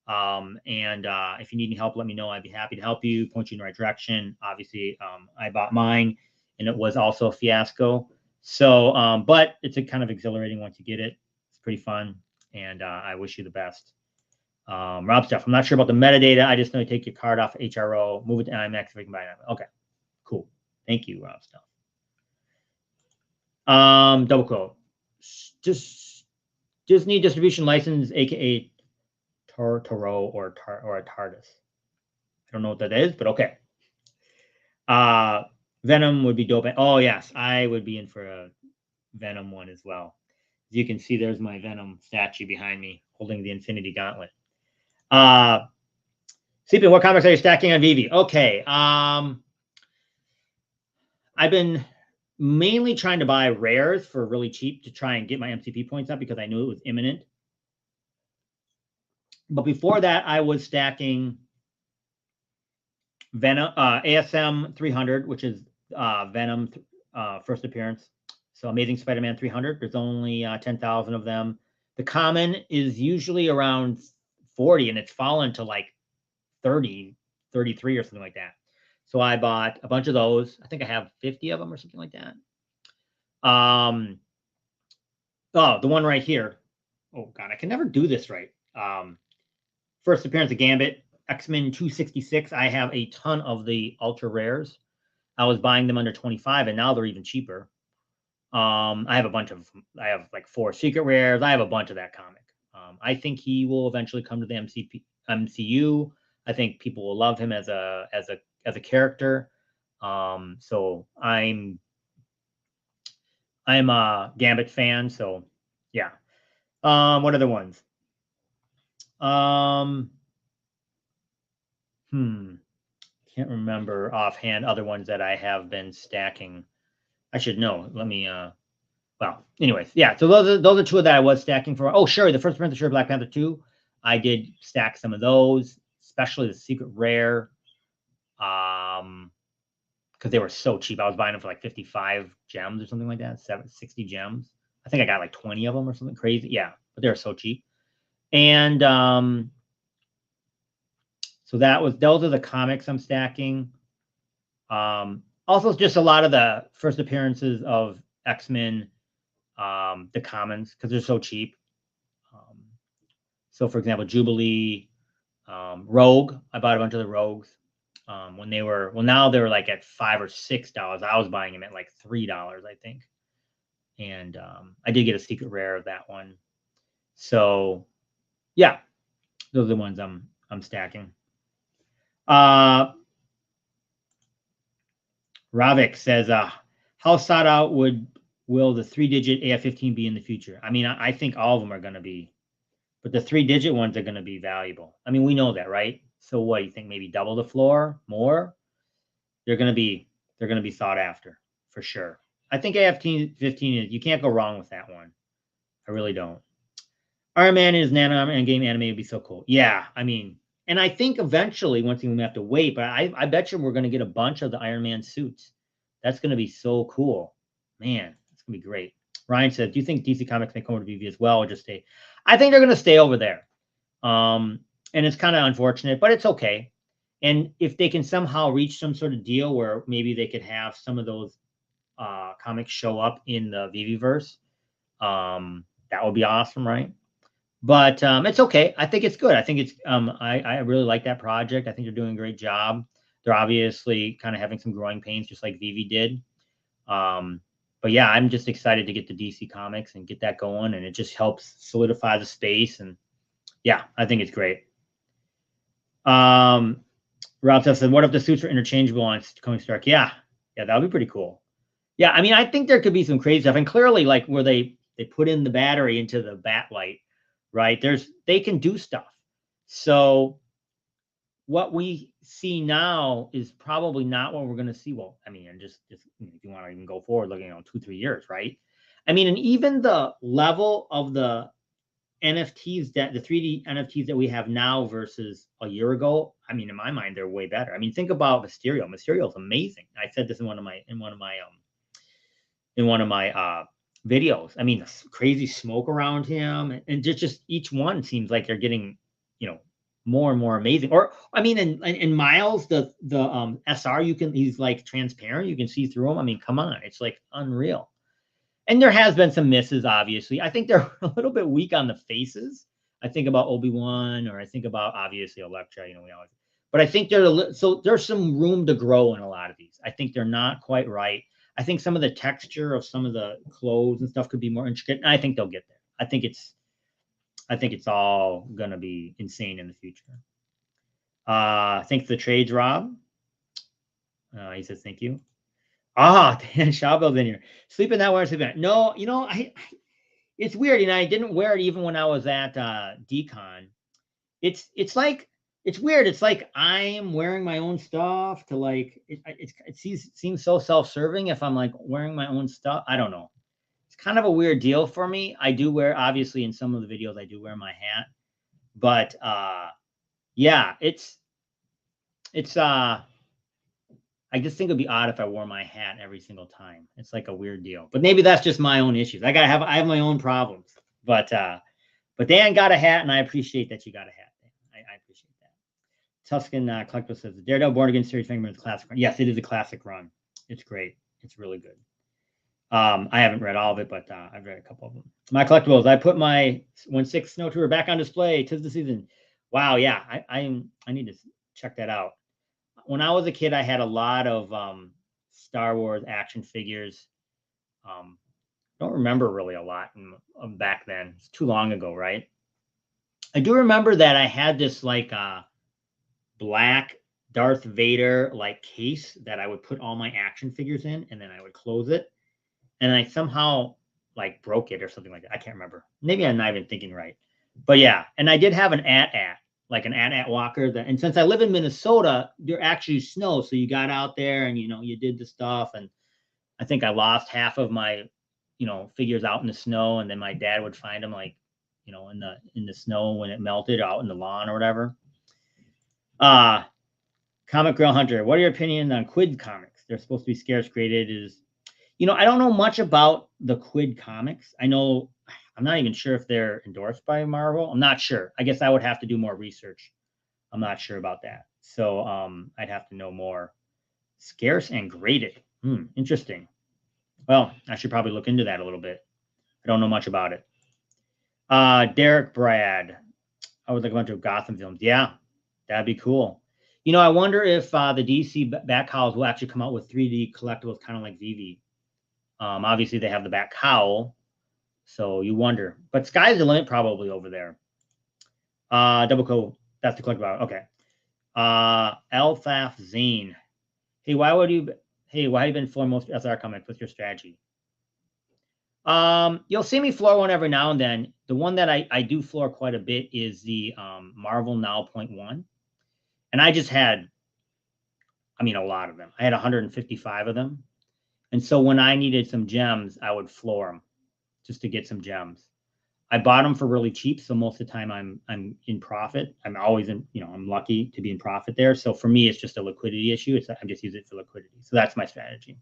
If you need any help, let me know. I'd be happy to help you, point you in the right direction. Obviously, I bought mine and it was also a fiasco. So, but it's a kind of exhilarating once you get it. It's pretty fun. And I wish you the best. Rob stuff. I'm not sure about the metadata. I just know you take your card off HRO, move it to IMAX so we can buy it. Okay, cool. Thank you, Rob stuff. Double quote. Disney distribution license, aka Taro or a TARDIS. I don't know what that is, but okay. Venom would be dope. Oh yes, I would be in for a Venom one as well. As you can see, there's my Venom statue behind me holding the Infinity Gauntlet. CP, what comics are you stacking on Veve? Okay. I've been mainly trying to buy rares for really cheap to try and get my MCP points up because I knew it was imminent. But before that, I was stacking Venom, ASM 300, which is Venom first appearance. So Amazing Spider-Man 300. There's only 10,000 of them. The common is usually around 40, and it's fallen to like 30, 33 or something like that. So I bought a bunch of those. I think I have 50 of them or something like that. Oh, the one right here. Oh God, I can never do this right. First appearance of Gambit, X-Men 266. I have a ton of the ultra rares. I was buying them under 25, and now they're even cheaper. I have like 4 secret rares. I have a bunch of that comic. I think he will eventually come to the MCU. I think people will love him as a character. So I'm a Gambit fan. So yeah. What other ones? Can't remember offhand other ones that I have been stacking. I should know. Let me well, anyways, yeah. So those are 2 that I was stacking for. Oh, sure, the first Panther shirt, Black Panther 2. I did stack some of those, especially the secret rare. Because they were so cheap. I was buying them for like 55 gems or something like that, 60 gems. I think I got like 20 of them or something crazy. Yeah, but they were so cheap. And so those are the comics I'm stacking. Also, just a lot of the first appearances of X-Men, the commons, because they're so cheap. So, for example, Jubilee, Rogue. I bought a bunch of the Rogues when they were. Well, now they're like at $5 or $6. I was buying them at like $3, I think. And I did get a secret rare of that one. So, yeah, those are the ones I'm stacking. Ravik says, how sought out will the 3-digit AF-15 be in the future? I mean, I think all of them are going to be, but the 3-digit ones are going to be valuable. I mean, we know that, right? So what do you think? Maybe double the floor, more? They're going to be sought after for sure. I think AF-15 is, you can't go wrong with that one. I really don't. Iron Man and his Nano Endgame anime would be so cool. Yeah, I mean, and I think eventually, once we have to wait, but I bet you we're going to get a bunch of the Iron Man suits. That's going to be so cool. Man, it's going to be great. Ryan said, do you think DC Comics may come over to VV as well or just stay? I think they're going to stay over there. And it's kind of unfortunate, but it's okay. And if they can somehow reach some sort of deal where maybe they could have some of those comics show up in the VV-verse, that would be awesome, right? But it's okay. I think it's good. I think it's I really like that project. I think they're doing a great job. They're obviously kind of having some growing pains, just like Veve did. But yeah, I'm just excited to get the DC Comics and get that going, and it just helps solidify the space. And yeah, I think it's great. Rob said, what if the suits are interchangeable on Tony Stark? Yeah, that would be pretty cool. Yeah, I mean, I think there could be some crazy stuff, and clearly, like where they put in the battery into the bat light, right? They can do stuff. So what we see now is probably not what we're going to see. Well, I mean, and just if you want to even go forward, looking 2-3 years, right? I mean, and even the level of the NFTs that the 3D NFTs that we have now versus a year ago, I mean, in my mind, they're way better. I mean, think about Mysterio. Mysterio is amazing. I said this in one of my videos. I mean, crazy smoke around him, and just each one seems like they're getting, more and more amazing. Or I mean, in Miles, the SR, he's like transparent. You can see through him. I mean, come on, it's like unreal. And there has been some misses, obviously. I think they're a little bit weak on the faces. I think about Obi-Wan, or I think about obviously Elektra. But I think there's some room to grow in a lot of these. I think they're not quite right. I think some of the texture of some of the clothes and stuff could be more intricate. And I think they'll get there. I think it's all gonna be insane in the future. Thanks for the trades, Rob. He says thank you. Dan Shawbill's in here. Sleeping that way, sleeping. No, it's weird. I didn't wear it even when I was at Decon. It's weird. It's like I'm wearing my own stuff to like it seems so self-serving if I'm like wearing my own stuff. I don't know. It's kind of a weird deal for me. I do wear, obviously, in some of the videos I do wear my hat, but yeah, it's I just think it'd be odd if I wore my hat every single time. It's like a weird deal, but maybe that's just my own issues. I have my own problems, but Dan got a hat, and I appreciate that you got a hat. I appreciate that. Tuscan Collectible says the Daredevil Born Again series is a classic run. Yes, it is a classic run. It's great. It's really good. I haven't read all of it, but I've read a couple of them. My collectibles. I put my 1/6 Snow Tour back on display. 'Tis the season. Wow, yeah. I need to check that out. When I was a kid, I had a lot of Star Wars action figures. Don't remember really a lot back then. It's too long ago, right? I do remember that I had this like black Darth Vader like case that I would put all my action figures in, and then I would close it, and I somehow like broke it or something like that. I can't remember. Maybe I'm not even thinking right. But yeah, and I did have an AT-AT. Like an AT-AT walker. And since I live in Minnesota, there actually snow. So you got out there and, you did the stuff. And I think I lost half of my, figures out in the snow. And then my dad would find them like, in the snow when it melted out in the lawn or whatever. Comic Girl Hunter, what are your opinions on Quid comics? They're supposed to be scarce graded. I don't know much about the Quid comics. I'm not even sure if they're endorsed by Marvel. I'm not sure. I guess I would have to do more research. I'm not sure about that. So I'd have to know more. Scarce and graded. Interesting. Well, I should probably look into that a little bit. I don't know much about it. Derek Brad. I would like a bunch of Gotham films. Yeah, that'd be cool. I wonder if the DC Bat Cowls will actually come out with 3D collectibles, kind of like Veve. Obviously, they have the Bat Cowl. So you wonder, but sky's the limit probably over there. Double Co, that's the collectible. Okay. Alfaf Zane. Hey, why have you been flooring most SR comics? What's your strategy? You'll see me floor one every now and then. The one that I do floor quite a bit is the Marvel Now .1. And I just had, a lot of them. I had 155 of them. And so when I needed some gems, I would floor them just to get some gems. I bought them for really cheap, so most of the time I'm in profit. I'm always I'm lucky to be in profit there. So for me, it's just a liquidity issue. I just use it for liquidity. So that's my strategy.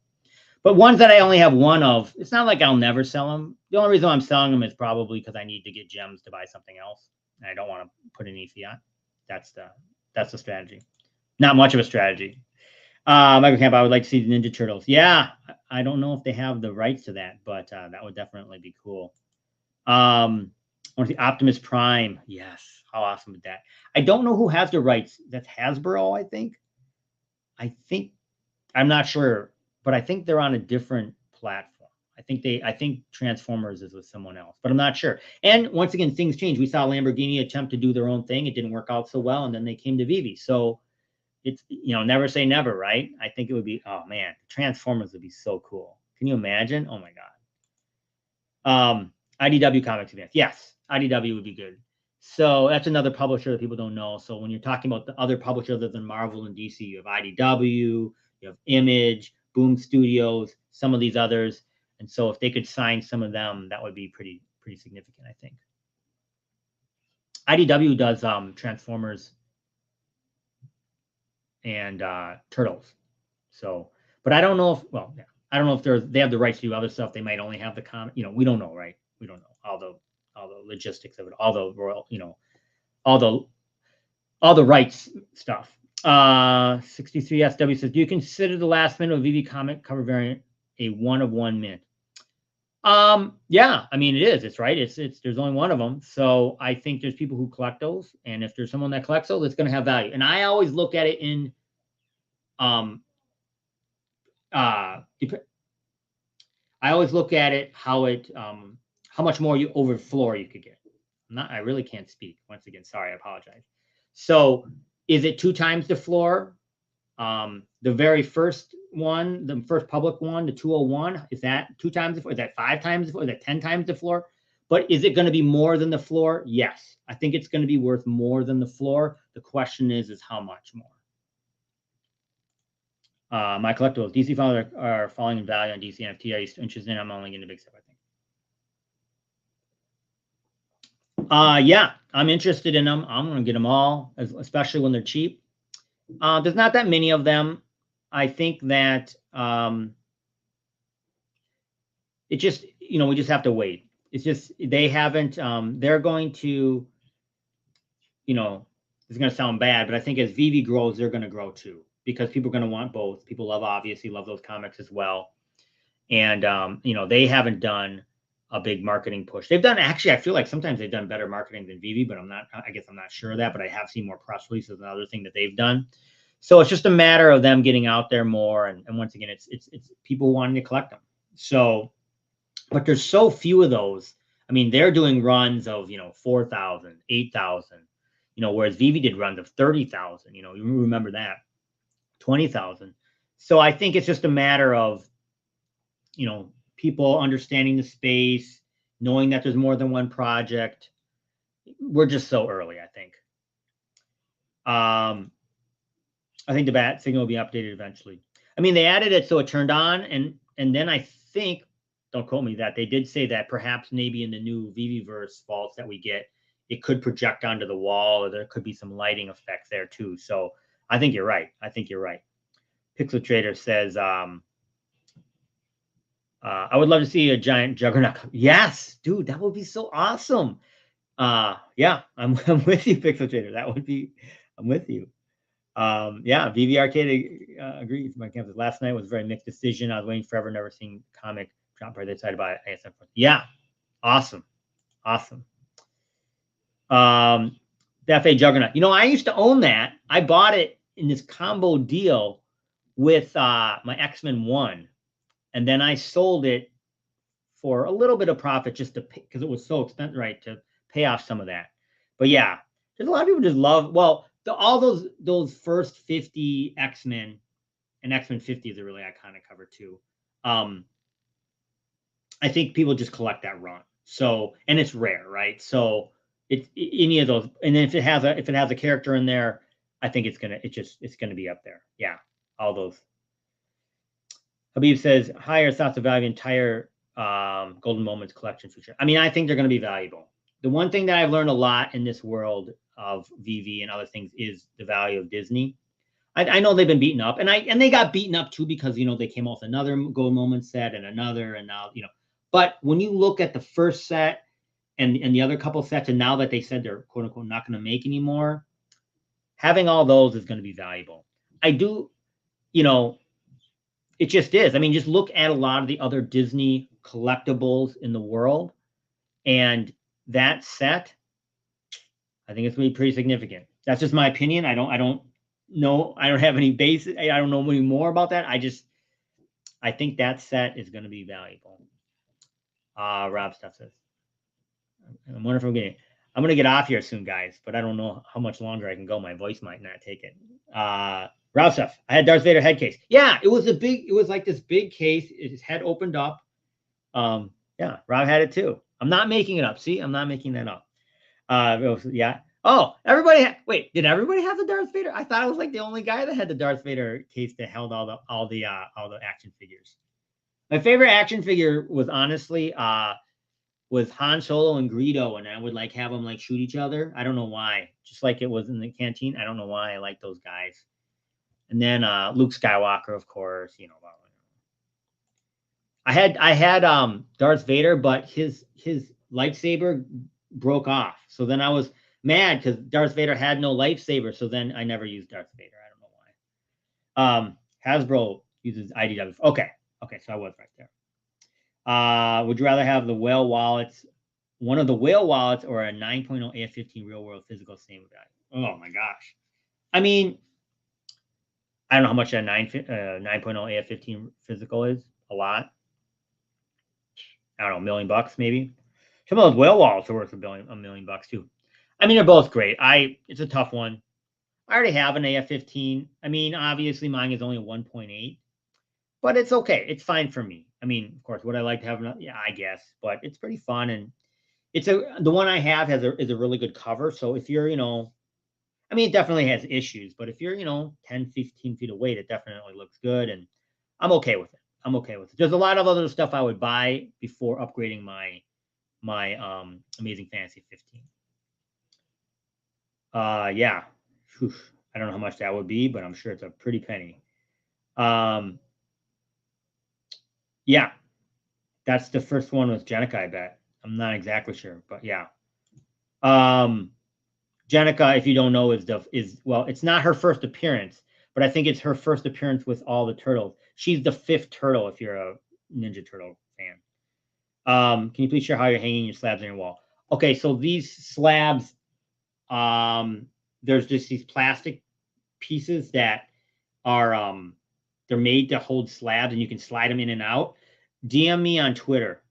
But ones that I only have one of, it's not like I'll never sell them. The only reason I'm selling them is probably because I need to get gems to buy something else, and I don't want to put any fiat. That's the strategy. Not much of a strategy. Michael Camp, I would like to see the Ninja Turtles. Yeah, I don't know if they have the rights to that, but that would definitely be cool. I want to see Optimus Prime. Yes, how awesome is that? I don't know who has the rights. That's Hasbro, I think. I'm not sure, but I think they're on a different platform. I think Transformers is with someone else, but I'm not sure. And once again, things change. We saw Lamborghini attempt to do their own thing. It didn't work out so well, and then they came to Veve. So it's, never say never, right? I think it would be, oh man, Transformers would be so cool. Can you imagine? Oh my God. IDW Comics Advance. Yes, IDW would be good. So that's another publisher that people don't know. So when you're talking about the other publishers other than Marvel and DC, you have IDW, you have Image, Boom Studios, some of these others. And so if they could sign some of them, that would be pretty significant, I think. IDW does Transformers and Turtles. So, but I don't know if, well, yeah, I don't know if they have the rights to do other stuff. They might only have the comic. We don't know, right? We don't know all the logistics of it, all the royal, all the rights stuff. 63SW says, do you consider the last minute of Veve comic cover variant a 1 of 1 mint? Yeah, I mean, it is. It's right. It's there's only one of them. So I think there's people who collect those. And if there's someone that collects those, it's going to have value. And I always look at it in, I always look at it how much more you over floor you could get. I really can't speak. Once again, sorry, I apologize. So is it 2 times the floor? The very first one, the first public one, the 201, is that 2 times the floor? Is that 5 times the floor? Is that 10 times the floor? But is it going to be more than the floor? Yes. I think it's going to be worth more than the floor. The question is how much more? My collectibles, DC followers are falling in value on DC NFT. Are you interested in? I'm only getting a big step, I think. Yeah, I'm interested in them. I'm going to get them all, especially when they're cheap. There's not that many of them. I think that it just, we just have to wait. It's just, they haven't, they're going to, it's going to sound bad, but I think as Veve grows, they're going to grow too, because people are going to want both. People obviously love those comics as well. And, they haven't done a big marketing push. They've done, actually, I feel like sometimes they've done better marketing than Veve, but I guess I'm not sure of that, but I have seen more press releases and other thing that they've done. So it's just a matter of them getting out there more. And once again, it's people wanting to collect them. So, but there's so few of those. I mean, they're doing runs of, 4,000, 8,000, whereas Veve did runs of 30,000, you remember that, 20,000. So I think it's just a matter of, people understanding the space, knowing that there's more than one project. We're just so early, I think. I think the bat signal will be updated eventually. I mean, they added it so it turned on, and then I think, don't quote me, that they did say that perhaps maybe in the new Veveverse vaults that we get, it could project onto the wall, or there could be some lighting effects there too. So I think you're right. Pixel Trader says, I would love to see a giant juggernaut. Yes, dude, that would be so awesome. Yeah, I'm with you, Pixel Trader. That would be, I'm with you. Yeah, Veve Arcade agrees. My campus last night was a very mixed decision. I was waiting forever, never seen comic drop by. They decided to buy ASM. Yeah, awesome. The FA Juggernaut. I used to own that. I bought it in this combo deal with my X-Men 1, and then I sold it for a little bit of profit just to pay, because it was so expensive, right, to pay off some of that. But yeah, there's a lot of people just love, well, all those first 50 X-Men, and X-Men 50 is a really iconic cover too. I think people just collect that run. So, and it's rare, right? So it's any of those, and then if it has a character in there, I think it's gonna be up there. Yeah, all those. Habib says, higher thoughts of value entire Golden Moments collection feature. I mean, I think they're going to be valuable. The one thing that I've learned a lot in this world of Veve and other things is the value of Disney. I know they've been beaten up, and they got beaten up too because they came off another Golden Moments set and another, and now But when you look at the first set and the other couple sets, and now that they said they're quote unquote not going to make anymore, having all those is going to be valuable. I do, it just is. I mean, just look at a lot of the other Disney collectibles in the world, and that set, I think it's going to be pretty significant. That's just my opinion. I don't know. I don't have any basis. I don't know any more about that. I think that set is going to be valuable. Rob stuff says. I wonder if I'm gonna get off here soon, guys, but I don't know how much longer I can go. My voice might not take it. Rob stuff. I had Darth Vader head case. Yeah, it was like this big case. His head opened up. Yeah, Rob had it too. I'm not making it up. See, I'm not making that up. Yeah. Oh, wait, did everybody have the Darth Vader? I thought I was like the only guy that had the Darth Vader case that held all the action figures. My favorite action figure was honestly was Han Solo and Greedo, and I would like have them like shoot each other. I don't know why. Just like it was in the canteen. I don't know why I like those guys. And then Luke Skywalker, of course, you know. I had Darth Vader, but his lightsaber broke off. So then I was mad because Darth Vader had no lightsaber. So then I never used Darth Vader. I don't know why. Hasbro uses IDW. Okay. So I was right there. Would you rather have the whale wallets, one of the whale wallets, or a 9.0 AF-15 real world physical same value? Oh my gosh. I mean, I don't know how much that 9.0 AF-15 physical is. A lot. I don't know, $1 million maybe. Some of those whale wallets are worth $1 million too. I mean, they're both great. It's a tough one. I already have an AF-15. I mean, obviously mine is only a 1.8, but it's okay. It's fine for me. I mean, of course, would I like to have another? Yeah, I guess, but it's pretty fun. And the one I have is a really good cover. So if you're, I mean, it definitely has issues, but if you're, 10, 15 feet away, it definitely looks good. And I'm okay with it. There's a lot of other stuff I would buy before upgrading my Amazing Fantasy 15. Yeah. Whew. I don't know how much that would be, but I'm sure it's a pretty penny. Yeah. That's the first one with Jenica, I bet. I'm not exactly sure, but yeah. Jenica, if you don't know, well, it's not her first appearance, but I think it's her first appearance with all the turtles. She's the 5th turtle if you're a Ninja Turtle fan. Can you please share how you're hanging your slabs on your wall? Okay, so these slabs, there's just these plastic pieces that are they're made to hold slabs, and you can slide them in and out. DM me on Twitter,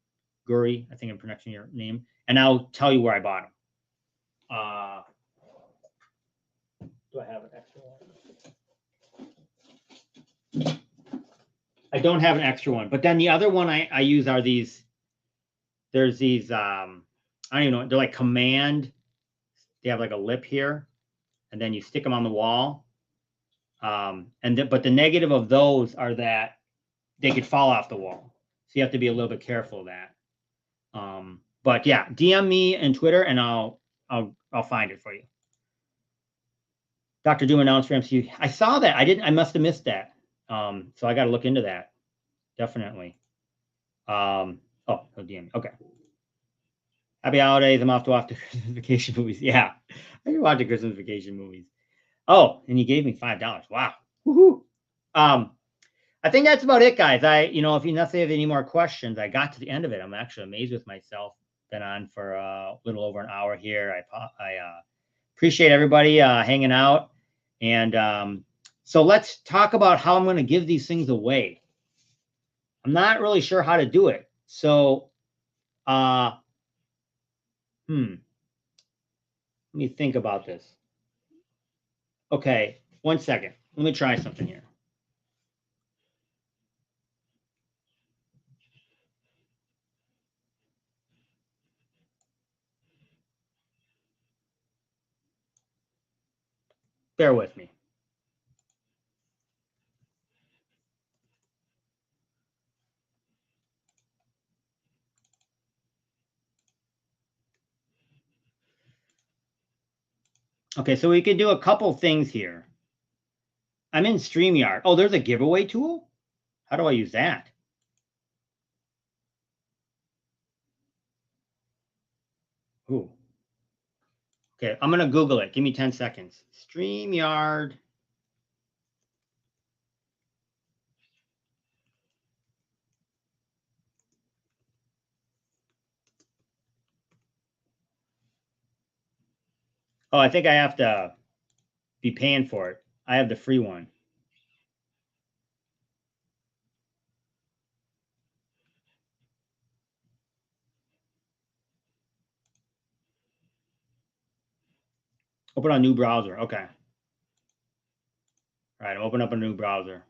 Guri, I think I'm pronouncing your name, and I'll tell you where I bought them. Do I have an extra one? I don't have an extra one, but then the other one I use are these. There's these. I don't even know. They're like command. They have like a lip here, and then you stick them on the wall. But the negative of those are that they could fall off the wall, so you have to be a little bit careful of that. But yeah, DM me and Twitter, and I'll find it for you. Dr. Doom announced for MCU. I saw that. I must have missed that. So I got to look into that. Definitely. Oh, DM. Okay. Happy holidays. I'm off to Christmas vacation movies. Yeah. I can watch the Christmas vacation movies. Oh, and you gave me $5. Wow. Woohoo. I think that's about it, guys. If you not have any more questions, I got to the end of it. I'm actually amazed with myself. Been on for a little over an hour here. I appreciate everybody hanging out. And so let's talk about how I'm going to give these things away. I'm not really sure how to do it. So, let me think about this. Okay, 1 second. Let me try something here. Bear with me. Okay, so we could do a couple things here. I'm in StreamYard. Oh, there's a giveaway tool? How do I use that? Ooh. Okay, I'm going to Google it. Give me 10 seconds. StreamYard. Oh, I think I have to be paying for it. I have the free one. Open a new browser. Okay. All right, I'm opening up a new browser.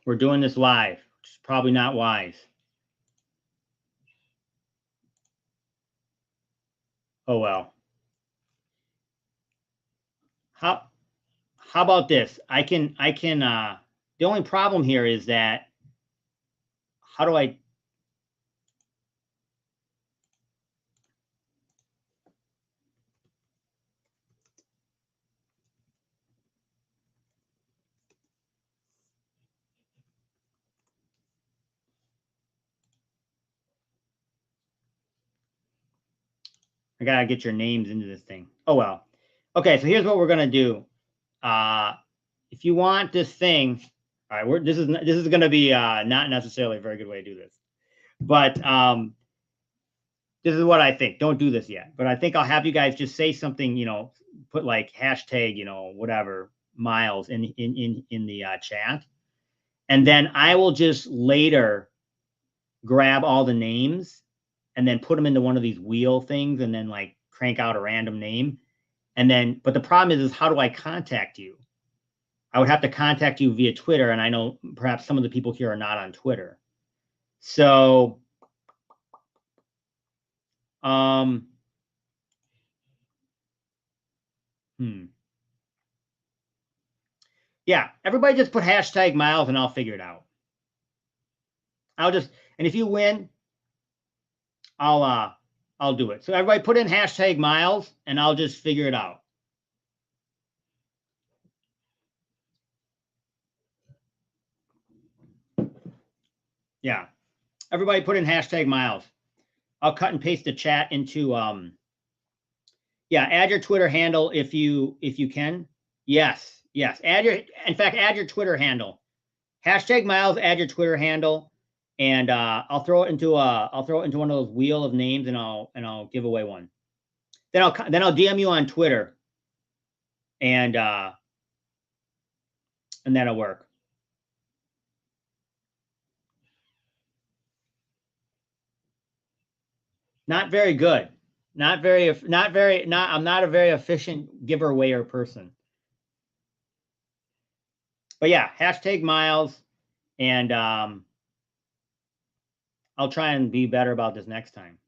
We're doing this live, which is probably not wise. Oh well. How about this? I can the only problem here is that how do I gotta get your names into this thing. Oh well. Okay, so here's what we're gonna do. If you want this thing, all right, this is gonna be not necessarily a very good way to do this, but this is what I think. Don't do this yet, but I think I'll have you guys just say something. Put like hashtag, whatever miles in the chat, and then I will just later grab all the names and then put them into one of these wheel things, and then like crank out a random name, and then. But the problem is how do I contact you? I would have to contact you via Twitter, and I know perhaps some of the people here are not on Twitter. So, yeah, everybody just put hashtag miles, and I'll figure it out. And if you win, I'll do it. So everybody put in hashtag miles, and I'll just figure it out. Yeah, everybody put in hashtag miles. I'll cut and paste the chat into yeah, add your Twitter handle if you can. Yes. Add your Twitter handle. Hashtag miles, add your Twitter handle, and I'll throw it into one of those wheel of names, and I'll give away one. Then I'll DM you on Twitter, and that'll work. Not very good. I'm not a very efficient giver-awayer person. But yeah, hashtag miles, and I'll try and be better about this next time.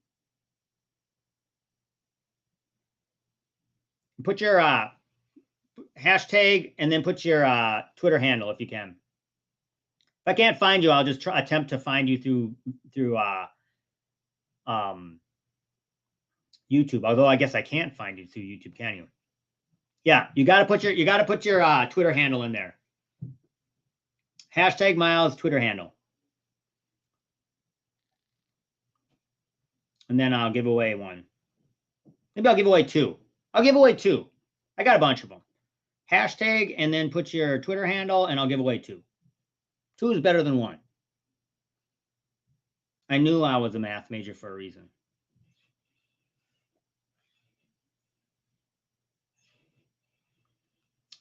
Put your hashtag and then put your Twitter handle if you can. If I can't find you, I'll just attempt to find you through YouTube. Although I guess I can't find you through YouTube, can you? Yeah, you got to put your Twitter handle in there. Hashtag Miles Twitter handle, and then I'll give away one. Maybe I'll give away two. I got a bunch of them. Hashtag and then put your Twitter handle, and I'll give away two. Two is better than one. I knew I was a math major for a reason.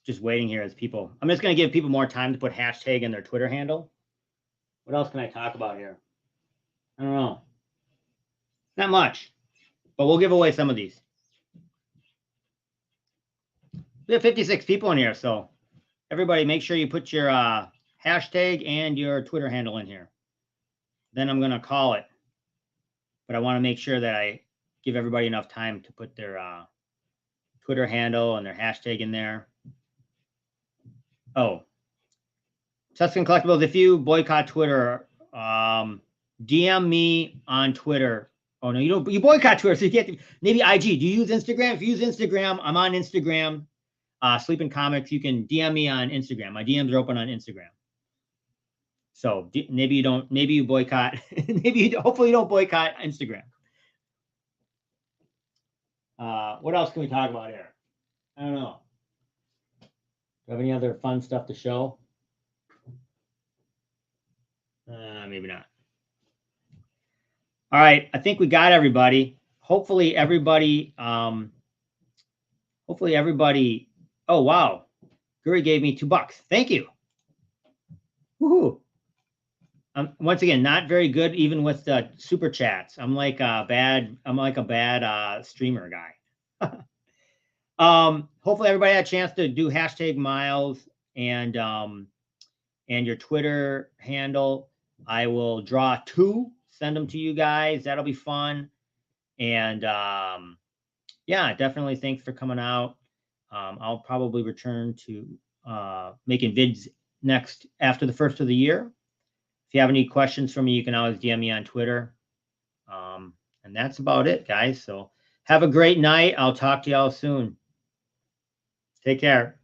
Just waiting here as people. I'm just going to give people more time to put hashtag in their Twitter handle. What else can I talk about here? I don't know. Not much, but we'll give away some of these. We have 56 people in here, so everybody make sure you put your hashtag and your Twitter handle in here. Then I'm going to call it. But I want to make sure that I give everybody enough time to put their Twitter handle and their hashtag in there. Oh, Tuscan Collectibles, if you boycott Twitter, DM me on Twitter. Oh, no, you don't. You boycott Twitter, so you can't. Maybe IG. Do you use Instagram? If you use Instagram, I'm on Instagram. Sleeping Comics, you can DM me on Instagram. My DMs are open on Instagram. So maybe you don't. Maybe you boycott. Hopefully you don't boycott Instagram. What else can we talk about here? I don't know. Do you have any other fun stuff to show? Maybe not. All right. I think we got everybody. Hopefully everybody, oh, wow. Guri gave me $2. Thank you. Woohoo. Once again, not very good even with the super chats. I'm like a bad streamer guy. Hopefully everybody had a chance to do hashtag Miles and your Twitter handle. I will draw 2, send them to you guys. That'll be fun. And yeah, definitely thanks for coming out. I'll probably return to making vids next after the first of the year. If you have any questions for me, you can always DM me on Twitter. And that's about it, guys. So have a great night. I'll talk to y'all soon. Take care.